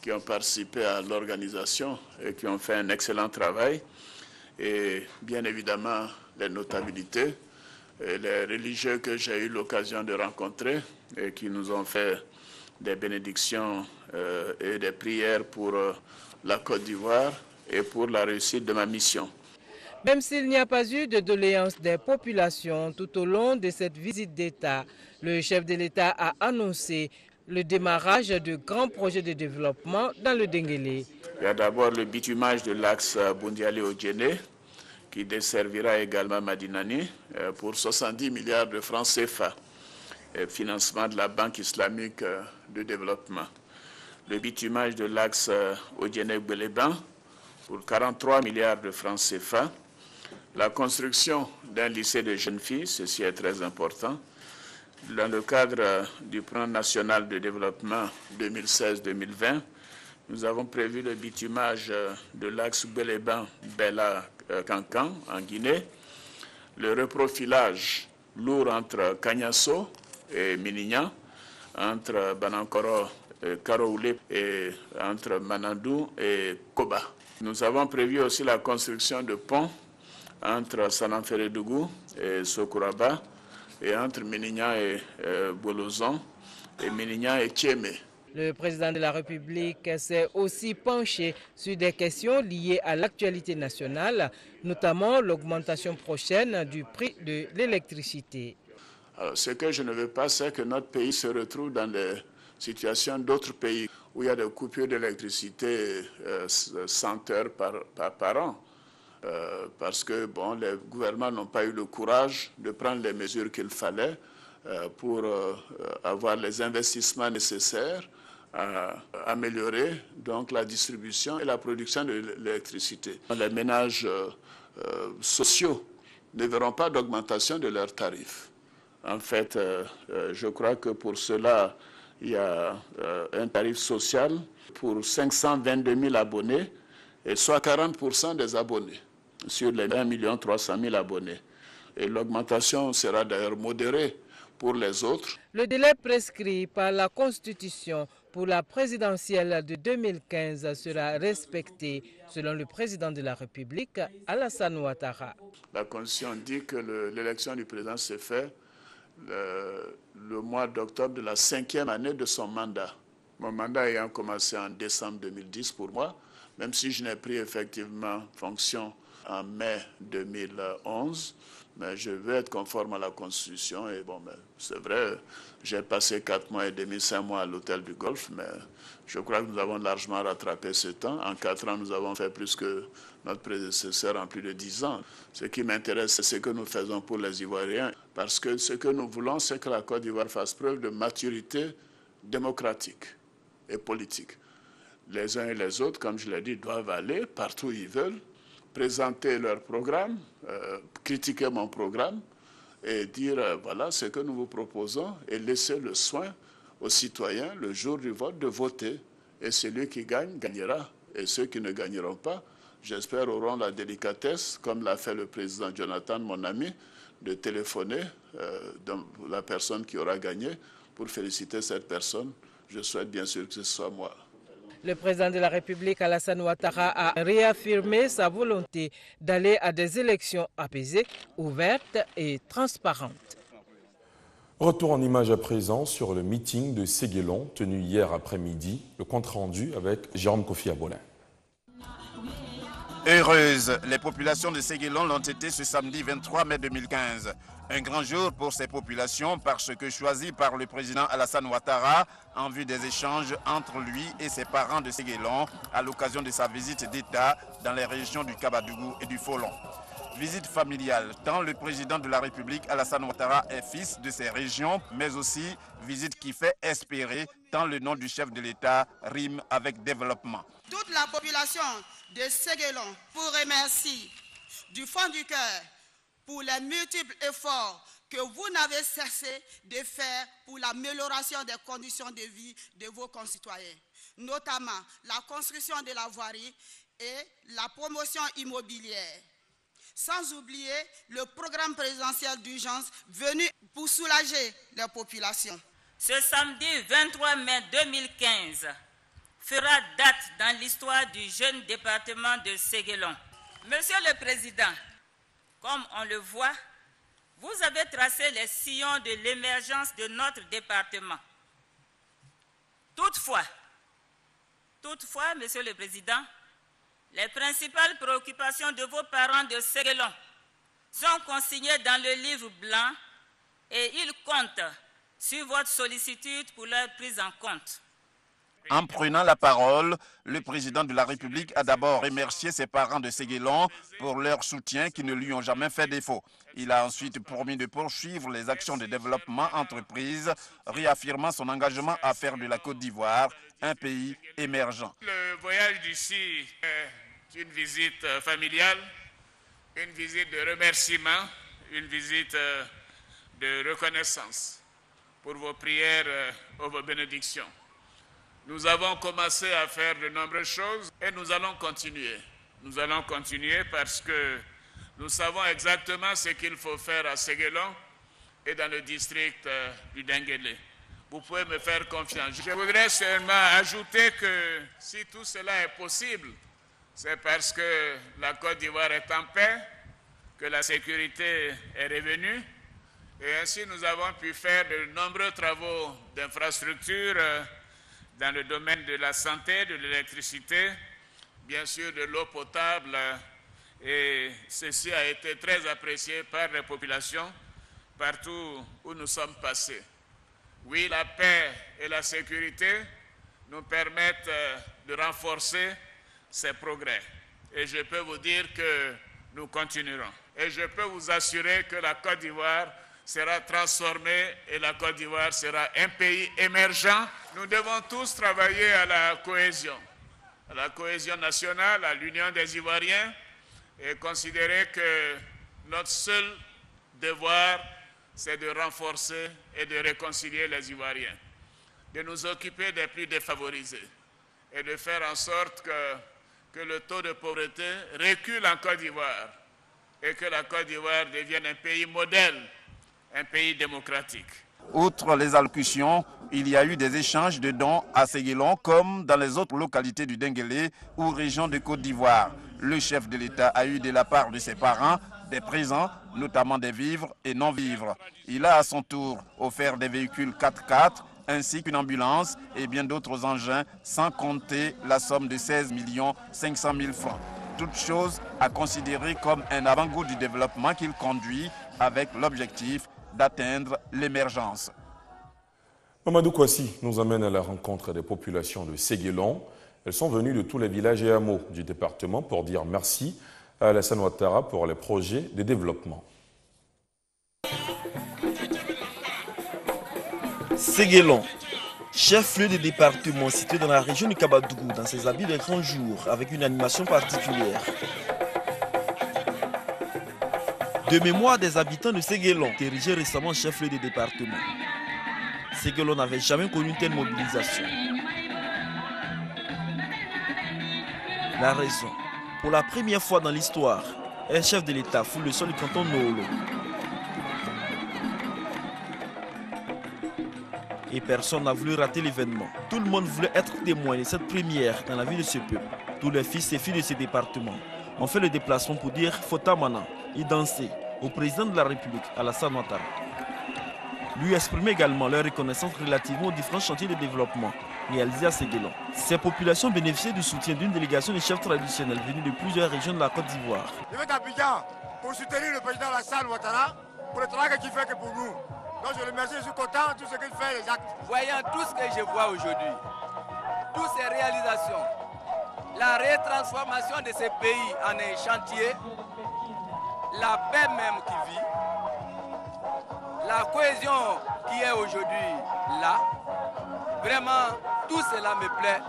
qui ont participé à l'organisation et qui ont fait un excellent travail. Et bien évidemment les notabilités, et les religieux que j'ai eu l'occasion de rencontrer et qui nous ont fait des bénédictions et des prières pour la Côte d'Ivoire et pour la réussite de ma mission. Même s'il n'y a pas eu de doléances des populations tout au long de cette visite d'État, le chef de l'État a annoncé le démarrage de grands projets de développement dans le Denguélé. Il y a d'abord le bitumage de l'axe Boundiali-Odjéné qui desservira également Madinani pour 70 milliards de francs CFA, financement de la Banque islamique de développement. Le bitumage de l'axe Odjéné-Beleban pour 43 milliards de francs CFA. La construction d'un lycée de jeunes filles, ceci est très important. Dans le cadre du plan national de développement 2016-2020, nous avons prévu le bitumage de l'axe Beleban-Bela-Cancan en Guinée, le reprofilage lourd entre Kagnasso et Minignan, entre Banankoro et Karoulé et entre Manandou et Koba. Nous avons prévu aussi la construction de ponts entre Sananferedougou et Sokouraba et entre Minignan et Bolozon et Minignan et Tchémé. Le président de la République s'est aussi penché sur des questions liées à l'actualité nationale, notamment l'augmentation prochaine du prix de l'électricité. Ce que je ne veux pas, c'est que notre pays se retrouve dans des situations d'autres pays où il y a des coupures d'électricité 100 heures par an. Parce que bon, les gouvernements n'ont pas eu le courage de prendre les mesures qu'il fallait pour avoir les investissements nécessaires à améliorer donc la distribution et la production de l'électricité. Les ménages sociaux ne verront pas d'augmentation de leurs tarifs. En fait, je crois que pour cela, il y a un tarif social pour 522 000 abonnés, et soit 40% des abonnés sur les 1 300 000 abonnés. Et l'augmentation sera d'ailleurs modérée pour les autres. Le délai prescrit par la Constitution pour la présidentielle de 2015 sera respecté, selon le président de la République, Alassane Ouattara. La Constitution dit que l'élection du président se fait le mois d'octobre de la 5e année de son mandat. Mon mandat ayant commencé en décembre 2010 pour moi, même si je n'ai pris effectivement fonction en mai 2011, mais je veux être conforme à la Constitution. Et bon, c'est vrai, j'ai passé 4 mois et demi, 5 mois à l'hôtel du Golfe, mais je crois que nous avons largement rattrapé ce temps. En 4 ans, nous avons fait plus que notre prédécesseur en plus de 10 ans. Ce qui m'intéresse, c'est ce que nous faisons pour les Ivoiriens, parce que ce que nous voulons, c'est que la Côte d'Ivoire fasse preuve de maturité démocratique et politique. Les uns et les autres, comme je l'ai dit, doivent aller partout où ils veulent, présenter leur programme, critiquer mon programme et dire voilà ce que nous vous proposons et laisser le soin aux citoyens le jour du vote de voter. Et celui qui gagne, gagnera. Et ceux qui ne gagneront pas, j'espère, auront la délicatesse, comme l'a fait le président Jonathan, mon ami, de téléphoner la personne qui aura gagné pour féliciter cette personne. Je souhaite bien sûr que ce soit moi. Le président de la République, Alassane Ouattara, a réaffirmé sa volonté d'aller à des élections apaisées, ouvertes et transparentes. Retour en image à présent sur le meeting de Séguélon tenu hier après-midi. Le compte rendu avec Jérôme Kofi Abolin. Heureuses, les populations de Séguélon l'ont été ce samedi 23 mai 2015. Un grand jour pour ces populations parce que choisi par le président Alassane Ouattara en vue des échanges entre lui et ses parents de Séguélon à l'occasion de sa visite d'État dans les régions du Kabadougou et du Folon. Visite familiale, tant le président de la République Alassane Ouattara est fils de ces régions, mais aussi visite qui fait espérer tant le nom du chef de l'État rime avec développement. Toute la population de Séguélon vous remercie du fond du cœur pour les multiples efforts que vous n'avez cessé de faire pour l'amélioration des conditions de vie de vos concitoyens, notamment la construction de la voirie et la promotion immobilière. Sans oublier le programme présidentiel d'urgence venu pour soulager les populations. Ce samedi 23 mai 2015 fera date dans l'histoire du jeune département de Séguélon. Monsieur le Président, comme on le voit, vous avez tracé les sillons de l'émergence de notre département. Toutefois, Monsieur le Président, les principales préoccupations de vos parents de Séguélon sont consignées dans le livre blanc et ils comptent sur votre sollicitude pour leur prise en compte. En prenant la parole, le président de la République a d'abord remercié ses parents de Séguélon pour leur soutien qui ne lui ont jamais fait défaut. Il a ensuite promis de poursuivre les actions de développement entreprises, réaffirmant son engagement à faire de la Côte d'Ivoire un pays émergent. Le voyage d'ici est une visite familiale, une visite de remerciement, une visite de reconnaissance pour vos prières et vos bénédictions. Nous avons commencé à faire de nombreuses choses et nous allons continuer. Nous allons continuer parce que nous savons exactement ce qu'il faut faire à Séguélon et dans le district du Denguélé. Vous pouvez me faire confiance. Je voudrais seulement ajouter que si tout cela est possible, c'est parce que la Côte d'Ivoire est en paix, que la sécurité est revenue et ainsi nous avons pu faire de nombreux travaux d'infrastructure dans le domaine de la santé, de l'électricité, bien sûr de l'eau potable, et ceci a été très apprécié par les populations partout où nous sommes passés. Oui, la paix et la sécurité nous permettent de renforcer ces progrès. Et je peux vous dire que nous continuerons. Et je peux vous assurer que la Côte d'Ivoire sera transformée et la Côte d'Ivoire sera un pays émergent. Nous devons tous travailler à la cohésion nationale, à l'union des Ivoiriens et considérer que notre seul devoir, c'est de renforcer et de réconcilier les Ivoiriens, de nous occuper des plus défavorisés et de faire en sorte que le taux de pauvreté recule en Côte d'Ivoire et que la Côte d'Ivoire devienne un pays modèle, un pays démocratique. Outre les allocutions, il y a eu des échanges de dons à Séguélon comme dans les autres localités du Denguélé ou région de Côte d'Ivoire. Le chef de l'État a eu de la part de ses parents des présents, notamment des vivres et non-vivres. Il a à son tour offert des véhicules 4x4 ainsi qu'une ambulance et bien d'autres engins, sans compter la somme de 16 500 000 francs. Toute chose à considérer comme un avant-goût du développement qu'il conduit avec l'objectif d'atteindre l'émergence. Mamadou Kouassi nous amène à la rencontre des populations de Séguélon. Elles sont venues de tous les villages et hameaux du département pour dire merci à Alassane Ouattara pour les projets de développement. Séguélon, chef-lieu de département situé dans la région du Kabadougou, dans ses habits de grand jour, avec une animation particulière. De mémoire des habitants de Séguélon, érigé récemment chef-lieu de département. Séguélon n'avait jamais connu une telle mobilisation. La raison, pour la première fois dans l'histoire, un chef de l'État foule le sol du canton Noolo. Et personne n'a voulu rater l'événement. Tout le monde voulait être témoin de cette première dans la vie de ce peuple. Tous les fils et filles de ce département ont fait le déplacement pour dire Fota Mana et danser au président de la République, Alassane Ouattara. Lui exprimer également leur reconnaissance relativement aux différents chantiers de développement réalisés à Séguélon. Ces populations bénéficiaient du soutien d'une délégation de chefs traditionnels venus de plusieurs régions de la Côte d'Ivoire. Je vais d'Abidjan pour soutenir le président Alassane Ouattara pour le travail qu'il fait que pour nous. Donc je le remercie, je suis content de tout ce qu'il fait, les actes. Voyant tout ce que je vois aujourd'hui, toutes ces réalisations, la retransformation de ces pays en un chantier, la paix même qui vit, la cohésion qui est aujourd'hui là, vraiment tout cela me plaît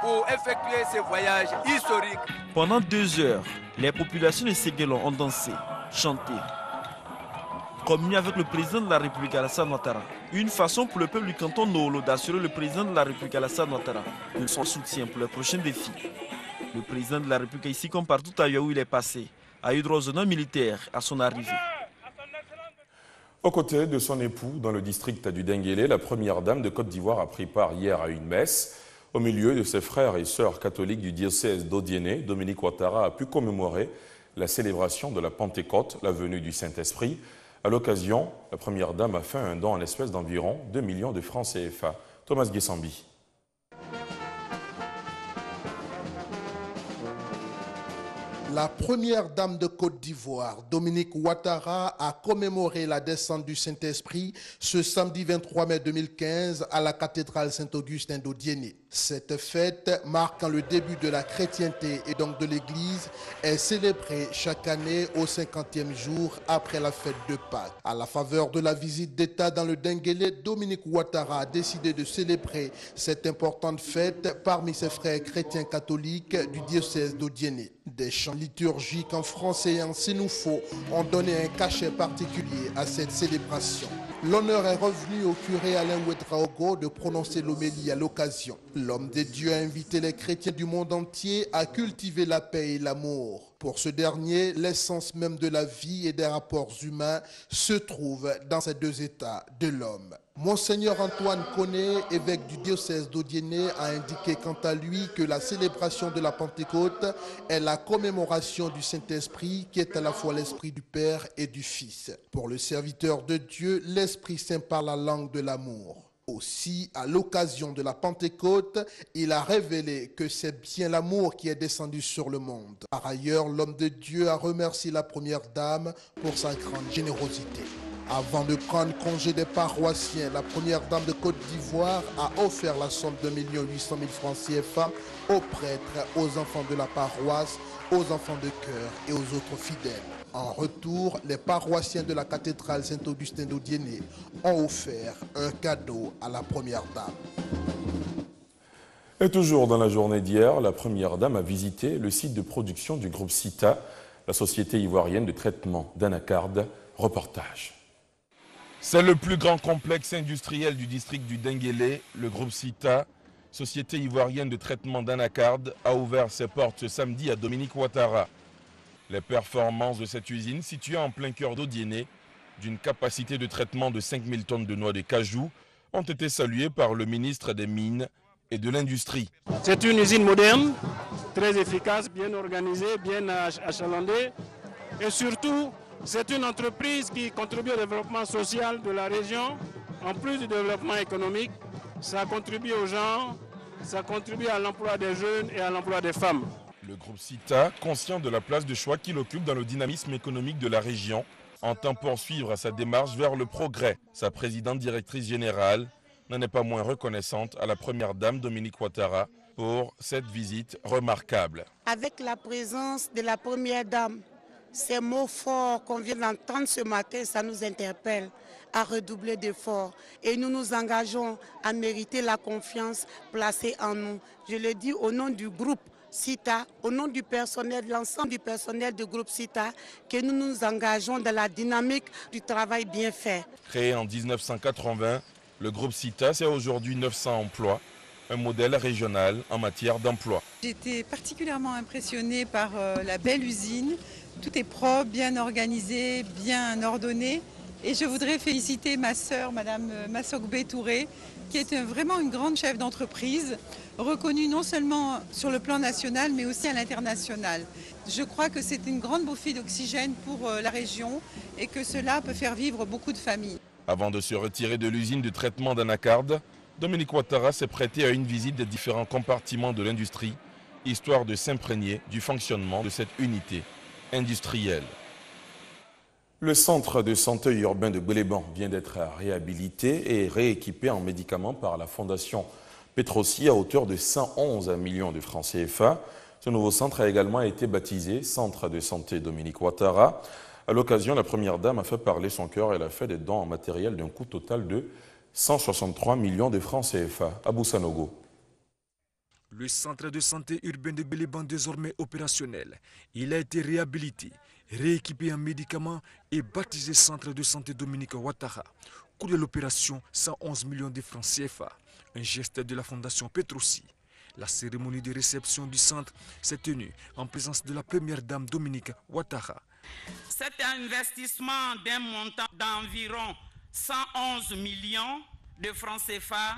pour effectuer ce voyage historique. Pendant 2 heures, les populations de Séguélon ont dansé, chanté, communié avec le président de la République Alassane Ouattara. Une façon pour le peuple du canton Noolo d'assurer le président de la République Alassane Ouattara de son soutien pour les prochains défis. Le président de la République, ici comme partout ailleurs où il est passé, a eu droit aux honneurs militaires à son arrivée. Aux côtés de son époux, dans le district du Denguélé, la première dame de Côte d'Ivoire a pris part hier à une messe. Au milieu de ses frères et sœurs catholiques du diocèse d'Odiéné, Dominique Ouattara a pu commémorer la célébration de la Pentecôte, la venue du Saint-Esprit. À l'occasion, la première dame a fait un don en espèces d'environ 2 millions de francs CFA. Thomas Guessambi. La première dame de Côte d'Ivoire, Dominique Ouattara, a commémoré la descente du Saint-Esprit ce samedi 23 mai 2015 à la cathédrale Saint-Augustin d'Odiéné. Cette fête, marquant le début de la chrétienté et donc de l'Église, est célébrée chaque année au 50e jour après la fête de Pâques. À la faveur de la visite d'État dans le Denguélé, Dominique Ouattara a décidé de célébrer cette importante fête parmi ses frères chrétiens catholiques du diocèse d'Odiéné. Des chants liturgiques en français et en sénoufo ont donné un cachet particulier à cette célébration. L'honneur est revenu au curé Alain Ouedraogo de prononcer l'homélie à l'occasion. L'homme de Dieu a invité les chrétiens du monde entier à cultiver la paix et l'amour. Pour ce dernier, l'essence même de la vie et des rapports humains se trouve dans ces 2 états de l'homme. Monseigneur Antoine Koné, évêque du diocèse d'Odiéné, a indiqué quant à lui que la célébration de la Pentecôte est la commémoration du Saint-Esprit qui est à la fois l'Esprit du Père et du Fils. Pour le serviteur de Dieu, l'Esprit Saint parle la langue de l'amour. Aussi, à l'occasion de la Pentecôte, il a révélé que c'est bien l'amour qui est descendu sur le monde. Par ailleurs, l'homme de Dieu a remercié la première dame pour sa grande générosité. Avant de prendre congé des paroissiens, la première dame de Côte d'Ivoire a offert la somme de 1 800 000 francs CFA aux prêtres, aux enfants de la paroisse, aux enfants de cœur et aux autres fidèles. En retour, les paroissiens de la cathédrale Saint-Augustin d'Odiéné ont offert un cadeau à la première dame. Et toujours dans la journée d'hier, la première dame a visité le site de production du groupe CITA la société ivoirienne de traitement d'anacarde. Reportage. C'est le plus grand complexe industriel du district du Denguélé. Le groupe CITA, société ivoirienne de traitement d'anacarde, a ouvert ses portes ce samedi à Dominique Ouattara. Les performances de cette usine, située en plein cœur d'Odiéné, d'une capacité de traitement de 5000 tonnes de noix de cajou, ont été saluées par le ministre des Mines et de l'Industrie. C'est une usine moderne, très efficace, bien organisée, bien achalandée et surtout, c'est une entreprise qui contribue au développement social de la région, en plus du développement économique. Ça contribue aux gens, ça contribue à l'emploi des jeunes et à l'emploi des femmes. Le groupe CITA, conscient de la place de choix qu'il occupe dans le dynamisme économique de la région, entend poursuivre sa démarche vers le progrès. Sa présidente directrice générale n'en est pas moins reconnaissante à la première dame Dominique Ouattara pour cette visite remarquable. Avec la présence de la première dame, ces mots forts qu'on vient d'entendre ce matin, ça nous interpelle à redoubler d'efforts. Et nous nous engageons à mériter la confiance placée en nous. Je le dis au nom du groupe CITA, au nom du personnel, l'ensemble du personnel du groupe CITA, que nous nous engageons dans la dynamique du travail bien fait. Créé en 1980, le groupe CITA, c'est aujourd'hui 900 emplois, un modèle régional en matière d'emploi. J'étais particulièrement impressionnée par la belle usine. Tout est propre, bien organisé, bien ordonné. Et je voudrais féliciter ma sœur, Madame Massogbe Touré, qui est vraiment une grande chef d'entreprise, reconnue non seulement sur le plan national, mais aussi à l'international. Je crois que c'est une grande bouffée d'oxygène pour la région et que cela peut faire vivre beaucoup de familles. Avant de se retirer de l'usine de traitement d'anacarde, Dominique Ouattara s'est prêté à une visite des différents compartiments de l'industrie, histoire de s'imprégner du fonctionnement de cette unité industrielle. Le centre de santé urbain de Gbeleban vient d'être réhabilité et rééquipé en médicaments par la Fondation Petrosi à hauteur de 111 millions de francs CFA. Ce nouveau centre a également été baptisé Centre de santé Dominique Ouattara. À l'occasion, la première dame a fait parler son cœur. Elle a fait des dons en matériel d'un coût total de 163 millions de francs CFA. Abou Sanogo. Le centre de santé urbain de Gbeleban désormais opérationnel. Il a été réhabilité, rééquipé en médicaments et baptisé Centre de santé Dominique Ouattara. Coût de l'opération, 111 millions de francs CFA. Un geste de la Fondation Petrosi. La cérémonie de réception du centre s'est tenue en présence de la première dame Dominique Ouattara. Cet investissement d'un montant d'environ 111 millions de francs CFA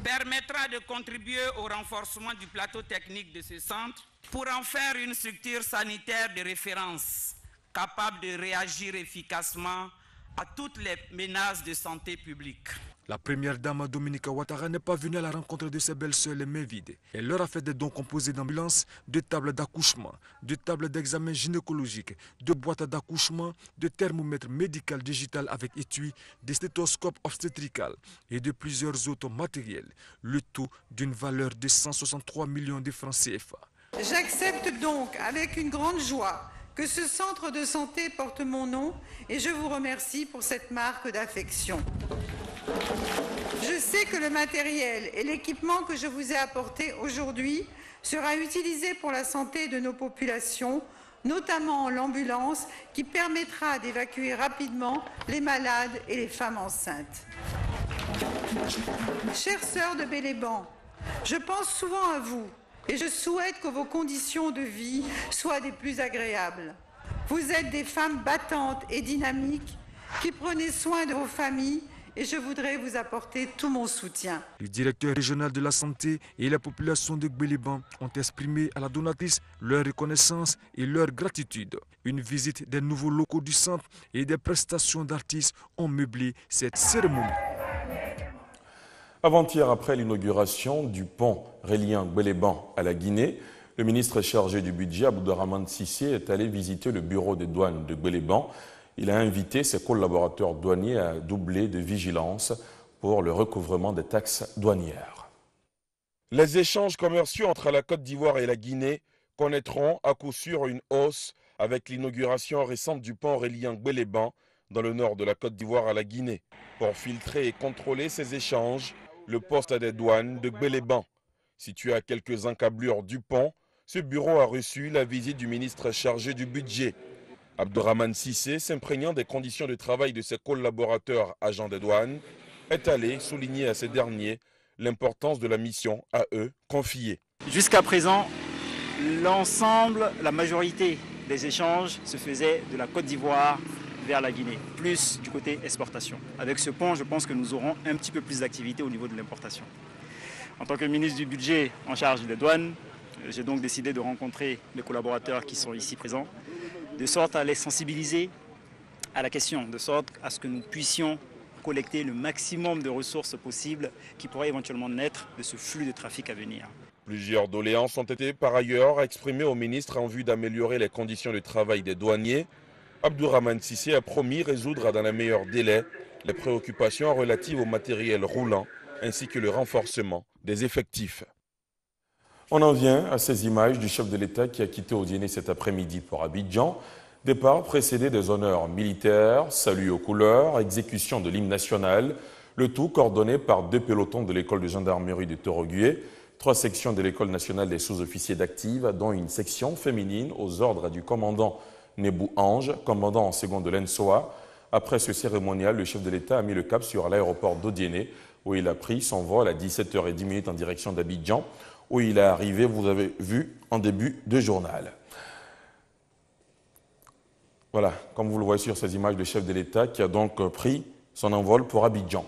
permettra de contribuer au renforcement du plateau technique de ce centre pour en faire une structure sanitaire de référence capable de réagir efficacement à toutes les menaces de santé publique. La première dame Dominique Ouattara n'est pas venue à la rencontre de ses belles-sœurs les mains vides. Elle leur a fait des dons composés d'ambulances, de tables d'accouchement, de tables d'examen gynécologique, de boîtes d'accouchement, de thermomètres médical digital avec étui, de stéthoscopes obstétricales et de plusieurs autres matériels. Le tout d'une valeur de 163 millions de francs CFA. J'accepte donc avec une grande joie que ce centre de santé porte mon nom et je vous remercie pour cette marque d'affection. Je sais que le matériel et l'équipement que je vous ai apporté aujourd'hui sera utilisé pour la santé de nos populations, notamment l'ambulance qui permettra d'évacuer rapidement les malades et les femmes enceintes. Chères sœurs de Gbeleban, je pense souvent à vous et je souhaite que vos conditions de vie soient des plus agréables. Vous êtes des femmes battantes et dynamiques qui prenez soin de vos familles et je voudrais vous apporter tout mon soutien. Le directeur régional de la santé et la population de Gbeleban ont exprimé à la donatrice leur reconnaissance et leur gratitude. Une visite des nouveaux locaux du centre et des prestations d'artistes ont meublé cette cérémonie. Avant-hier, après l'inauguration du pont reliant Gbeleban à la Guinée, le ministre chargé du budget, Abdourahmane Cissé, est allé visiter le bureau des douanes de Gbeleban. Il a invité ses collaborateurs douaniers à doubler de vigilance pour le recouvrement des taxes douanières. Les échanges commerciaux entre la Côte d'Ivoire et la Guinée connaîtront à coup sûr une hausse avec l'inauguration récente du pont reliant Gbeleban dans le nord de la Côte d'Ivoire à la Guinée. Pour filtrer et contrôler ces échanges, le poste des douanes de Gbeleban, situé à quelques encablures du pont, Ce bureau a reçu la visite du ministre chargé du budget. Abdourahmane Cissé, s'imprégnant des conditions de travail de ses collaborateurs agents des douanes, est allé souligner à ces derniers l'importance de la mission à eux confiée. Jusqu'à présent, l'ensemble, la majorité des échanges se faisaient de la Côte d'Ivoire vers la Guinée, plus du côté exportation. Avec ce pont, je pense que nous aurons un petit peu plus d'activité au niveau de l'importation. En tant que ministre du budget en charge des douanes, j'ai donc décidé de rencontrer les collaborateurs qui sont ici présents, de sorte à les sensibiliser à la question, de sorte à ce que nous puissions collecter le maximum de ressources possibles qui pourraient éventuellement naître de ce flux de trafic à venir. Plusieurs doléances ont été par ailleurs exprimées au ministre en vue d'améliorer les conditions de travail des douaniers. Abdourahmane Cissé a promis résoudre dans les meilleurs délais les préoccupations relatives au matériel roulant ainsi que le renforcement des effectifs. On en vient à ces images du chef de l'État qui a quitté Odiéné cet après-midi pour Abidjan. Départ précédé des honneurs militaires, salut aux couleurs, exécution de l'hymne national, le tout coordonné par 2 pelotons de l'école de gendarmerie de Torogué, 3 sections de l'école nationale des sous-officiers d'active, dont une section féminine aux ordres du commandant Nebou Ange, commandant en second de l'ENSOA. Après ce cérémonial, le chef de l'État a mis le cap sur l'aéroport d'Odiéné, où il a pris son vol à 17h10 en direction d'Abidjan, où il est arrivé, vous avez vu, en début de journal. Voilà, comme vous le voyez sur ces images, le chef de l'État qui a donc pris son envol pour Abidjan.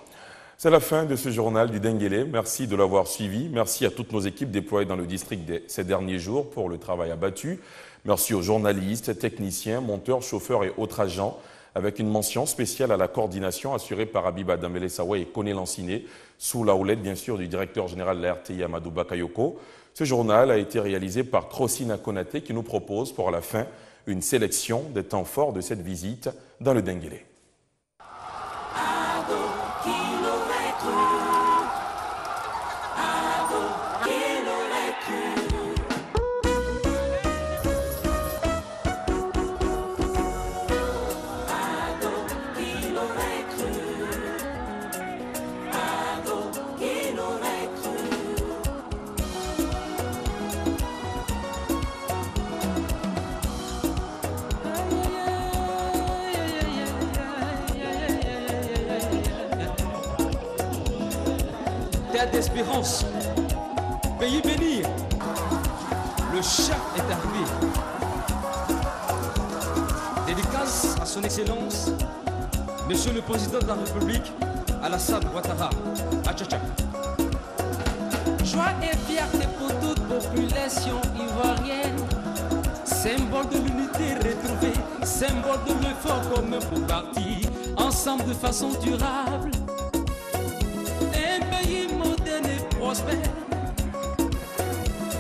C'est la fin de ce journal du Denguélé. Merci de l'avoir suivi. Merci à toutes nos équipes déployées dans le district ces derniers jours pour le travail abattu. Merci aux journalistes, techniciens, monteurs, chauffeurs et autres agents, avec une mention spéciale à la coordination assurée par Abiba Dambélé Sawa et Koné Lanciné, sous la houlette bien sûr du directeur général de la RTI Amadou Bakayoko. Ce journal a été réalisé par Krosina Konaté qui nous propose pour la fin une sélection des temps forts de cette visite dans le Denguélé. Terre d'espérance, pays béni, le chef est arrivé. Dédicace à son excellence, Monsieur le Président de la République, Alassane Ouattara, Achacha. Joie et fierté pour toute population ivoirienne, symbole de l'unité retrouvée, symbole de l'effort commun pour partir ensemble de façon durable.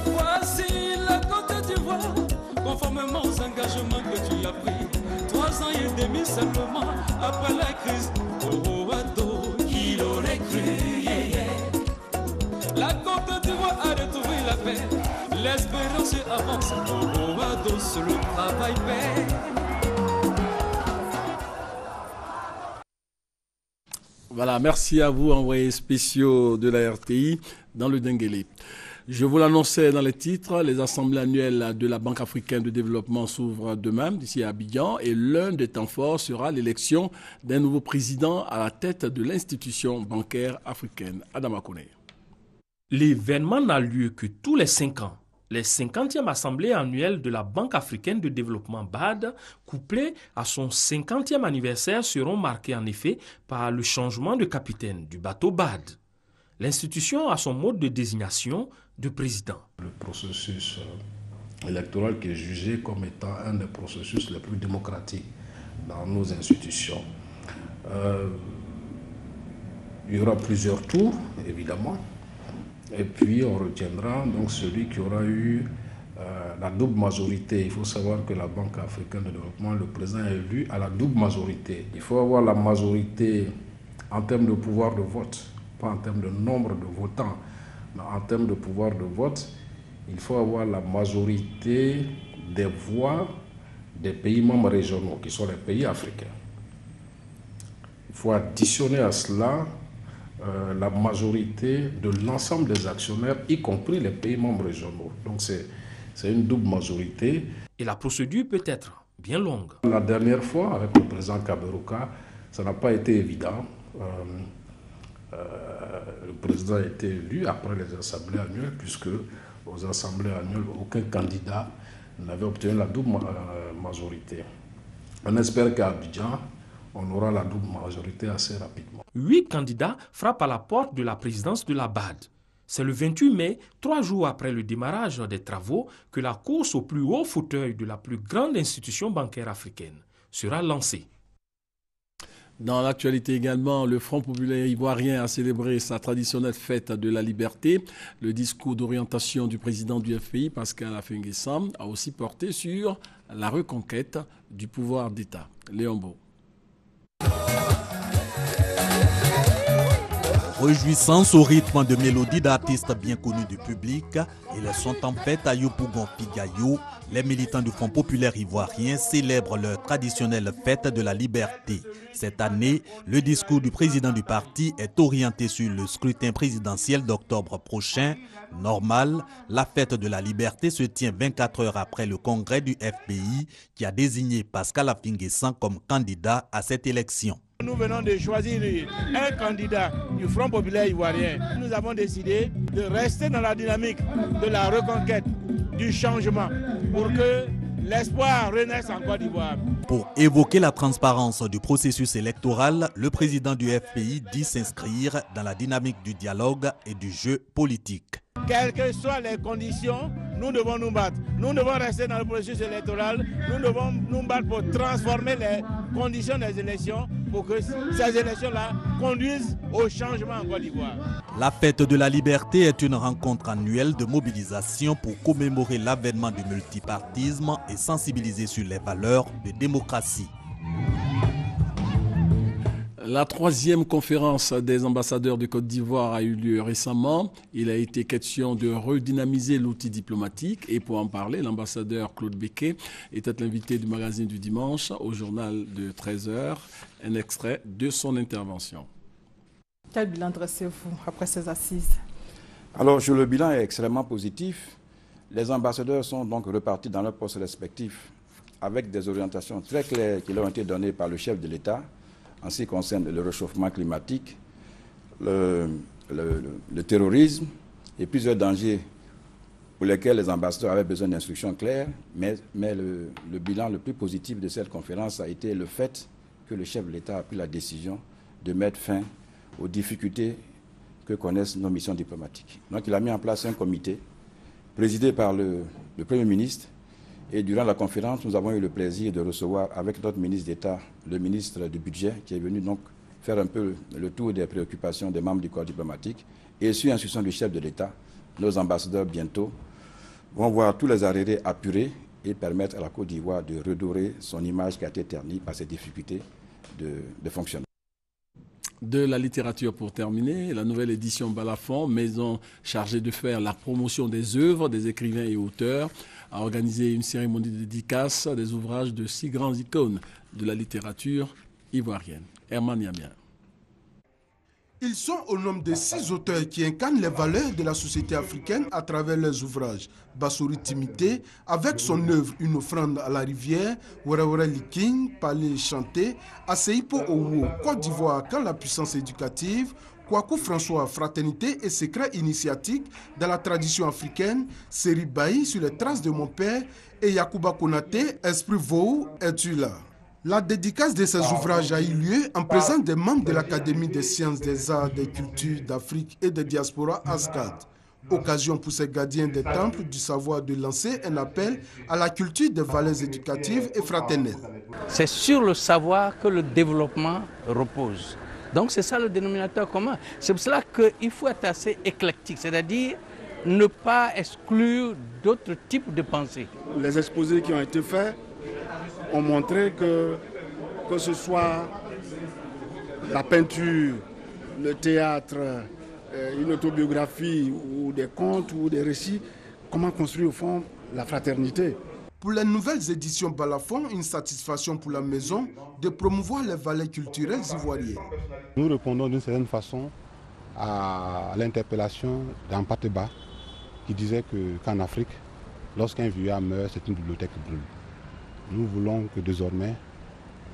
Voici la Côte d'Ivoire, conformément aux engagements que tu as pris. 3 ans et demi seulement après la crise. Oh, ado, qui l'aurait cru, yeah, yeah. La Côte d'Ivoire a retrouvé la paix, l'espérance avance. Oh, ado, sur le travail paix. Voilà, merci à vous, envoyés spéciaux de la RTI dans le Denguélé. Je vous l'annonçais dans les titres, les assemblées annuelles de la Banque africaine de développement s'ouvrent demain, d'ici à Abidjan, et l'un des temps forts sera l'élection d'un nouveau président à la tête de l'institution bancaire africaine. Adama Kone. L'événement n'a lieu que tous les 5 ans. Les 50e assemblées annuelles de la Banque africaine de développement BAD, couplées à son 50e anniversaire, seront marquées en effet par le changement de capitaine du bateau BAD. L'institution a son mode de désignation de président. Le processus électoral qui est jugé comme étant un des processus les plus démocratiques dans nos institutions. Il y aura plusieurs tours, évidemment. Et puis on retiendra donc celui qui aura eu la double majorité. Il faut savoir que la Banque africaine de développement, le président est élu à la double majorité. Il faut avoir la majorité en termes de pouvoir de vote, pas en termes de nombre de votants, mais en termes de pouvoir de vote. Il faut avoir la majorité des voix des pays membres régionaux, qui sont les pays africains. Il faut additionner à cela la majorité de l'ensemble des actionnaires, y compris les pays membres régionaux. Donc c'est C'est une double majorité. Et la procédure peut être bien longue. La dernière fois, avec le président Kaberuka, ça n'a pas été évident. Le président a été élu après les assemblées annuelles, puisque aux assemblées annuelles, aucun candidat n'avait obtenu la double majorité. On espère qu'à Abidjan, on aura la double majorité assez rapidement. 8 candidats frappent à la porte de la présidence de la BAD. C'est le 28 mai, 3 jours après le démarrage des travaux, que la course au plus haut fauteuil de la plus grande institution bancaire africaine sera lancée. Dans l'actualité également, le Front populaire ivoirien a célébré sa traditionnelle fête de la liberté. Le discours d'orientation du président du FPI, Pascal Afenguesam, a aussi porté sur la reconquête du pouvoir d'État. Léon Beau. Réjouissance au rythme de mélodies d'artistes bien connus du public et les sons tempêtes à Yopougon Pigayo, les militants du Front populaire ivoirien célèbrent leur traditionnelle fête de la liberté. Cette année, le discours du président du parti est orienté sur le scrutin présidentiel d'octobre prochain. Normal, la fête de la liberté se tient 24 heures après le congrès du FPI qui a désigné Pascal Afenguesam comme candidat à cette élection. Nous venons de choisir un candidat du Front populaire ivoirien. Nous avons décidé de rester dans la dynamique de la reconquête, du changement, pour que l'espoir renaisse en Côte d'Ivoire. Pour évoquer la transparence du processus électoral, le président du FPI dit s'inscrire dans la dynamique du dialogue et du jeu politique. Quelles que soient les conditions, nous devons nous battre. Nous devons rester dans le processus électoral. Nous devons nous battre pour transformer les conditions des élections pour que ces élections-là conduisent au changement en Côte d'Ivoire. La fête de la liberté est une rencontre annuelle de mobilisation pour commémorer l'avènement du multipartisme et sensibiliser sur les valeurs de démocratie. La 3e conférence des ambassadeurs de Côte d'Ivoire a eu lieu récemment. Il a été question de redynamiser l'outil diplomatique. Et pour en parler, l'ambassadeur Claude Becquet était l'invité du magazine du dimanche au journal de 13h. Un extrait de son intervention. Quel bilan dressez-vous après ces assises? Alors, le bilan est extrêmement positif. Les ambassadeurs sont donc repartis dans leurs postes respectifs avec des orientations très claires qui leur ont été données par le chef de l'État en ce qui concerne le réchauffement climatique, le terrorisme et plusieurs dangers pour lesquels les ambassadeurs avaient besoin d'instructions claires. Mais le bilan le plus positif de cette conférence a été le fait que le chef de l'État a pris la décision de mettre fin aux difficultés que connaissent nos missions diplomatiques. Donc il a mis en place un comité présidé par le Premier ministre. Et durant la conférence, nous avons eu le plaisir de recevoir avec notre ministre d'État, le ministre du Budget, qui est venu donc faire un peu le tour des préoccupations des membres du corps diplomatique. Et sur instruction du chef de l'État, nos ambassadeurs bientôt vont voir tous les arrêts apurés et permettre à la Côte d'Ivoire de redorer son image qui a été ternie par ces difficultés de fonctionnement. De la littérature pour terminer, la nouvelle édition Balafon, maison chargée de faire la promotion des œuvres des écrivains et auteurs, a organisé une cérémonie de dédicace des ouvrages de 6 grandes icônes de la littérature ivoirienne. Herman Yamia. Ils sont au nombre de 6 auteurs qui incarnent les valeurs de la société africaine à travers leurs ouvrages. Bassori Timité, avec son œuvre Une offrande à la rivière, Wéréwéré Liking, Parler et chanter, Aseipo Owo, Côte d'Ivoire, quand la puissance éducative, Kwaku François, Fraternité et secret initiatique dans la tradition africaine, Seri Baï sur les traces de mon père et Yacouba Konaté, Esprit Vau, Es-tu là? La dédicace de ces ouvrages a eu lieu en présence des membres de l'Académie des sciences, des arts, des cultures d'Afrique et des diasporas ASCAD. Occasion pour ces gardiens des temples du savoir de lancer un appel à la culture des valeurs éducatives et fraternelles. C'est sur le savoir que le développement repose. Donc c'est ça le dénominateur commun. C'est pour cela qu'il faut être assez éclectique, c'est-à-dire ne pas exclure d'autres types de pensées. Les exposés qui ont été faits ont montré que ce soit la peinture, le théâtre, une autobiographie ou des contes ou des récits, comment construire au fond la fraternité. Pour les nouvelles éditions Balafon, une satisfaction pour la maison de promouvoir les valeurs culturelles ivoiriennes. Nous répondons d'une certaine façon à l'interpellation d'Ampateba qui disait qu'en Afrique, Lorsqu'un vieillard meurt, c'est une bibliothèque qui brûle. Nous voulons que désormais,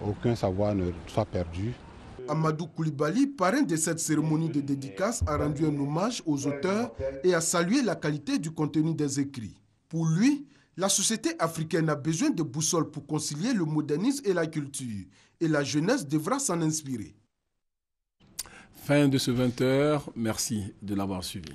aucun savoir ne soit perdu. Amadou Koulibaly, parrain de cette cérémonie de dédicace, a rendu un hommage aux auteurs et a salué la qualité du contenu des écrits. Pour lui, la société africaine a besoin de boussoles pour concilier le modernisme et la culture. Et la jeunesse devra s'en inspirer. Fin de ce 20h. Merci de l'avoir suivi.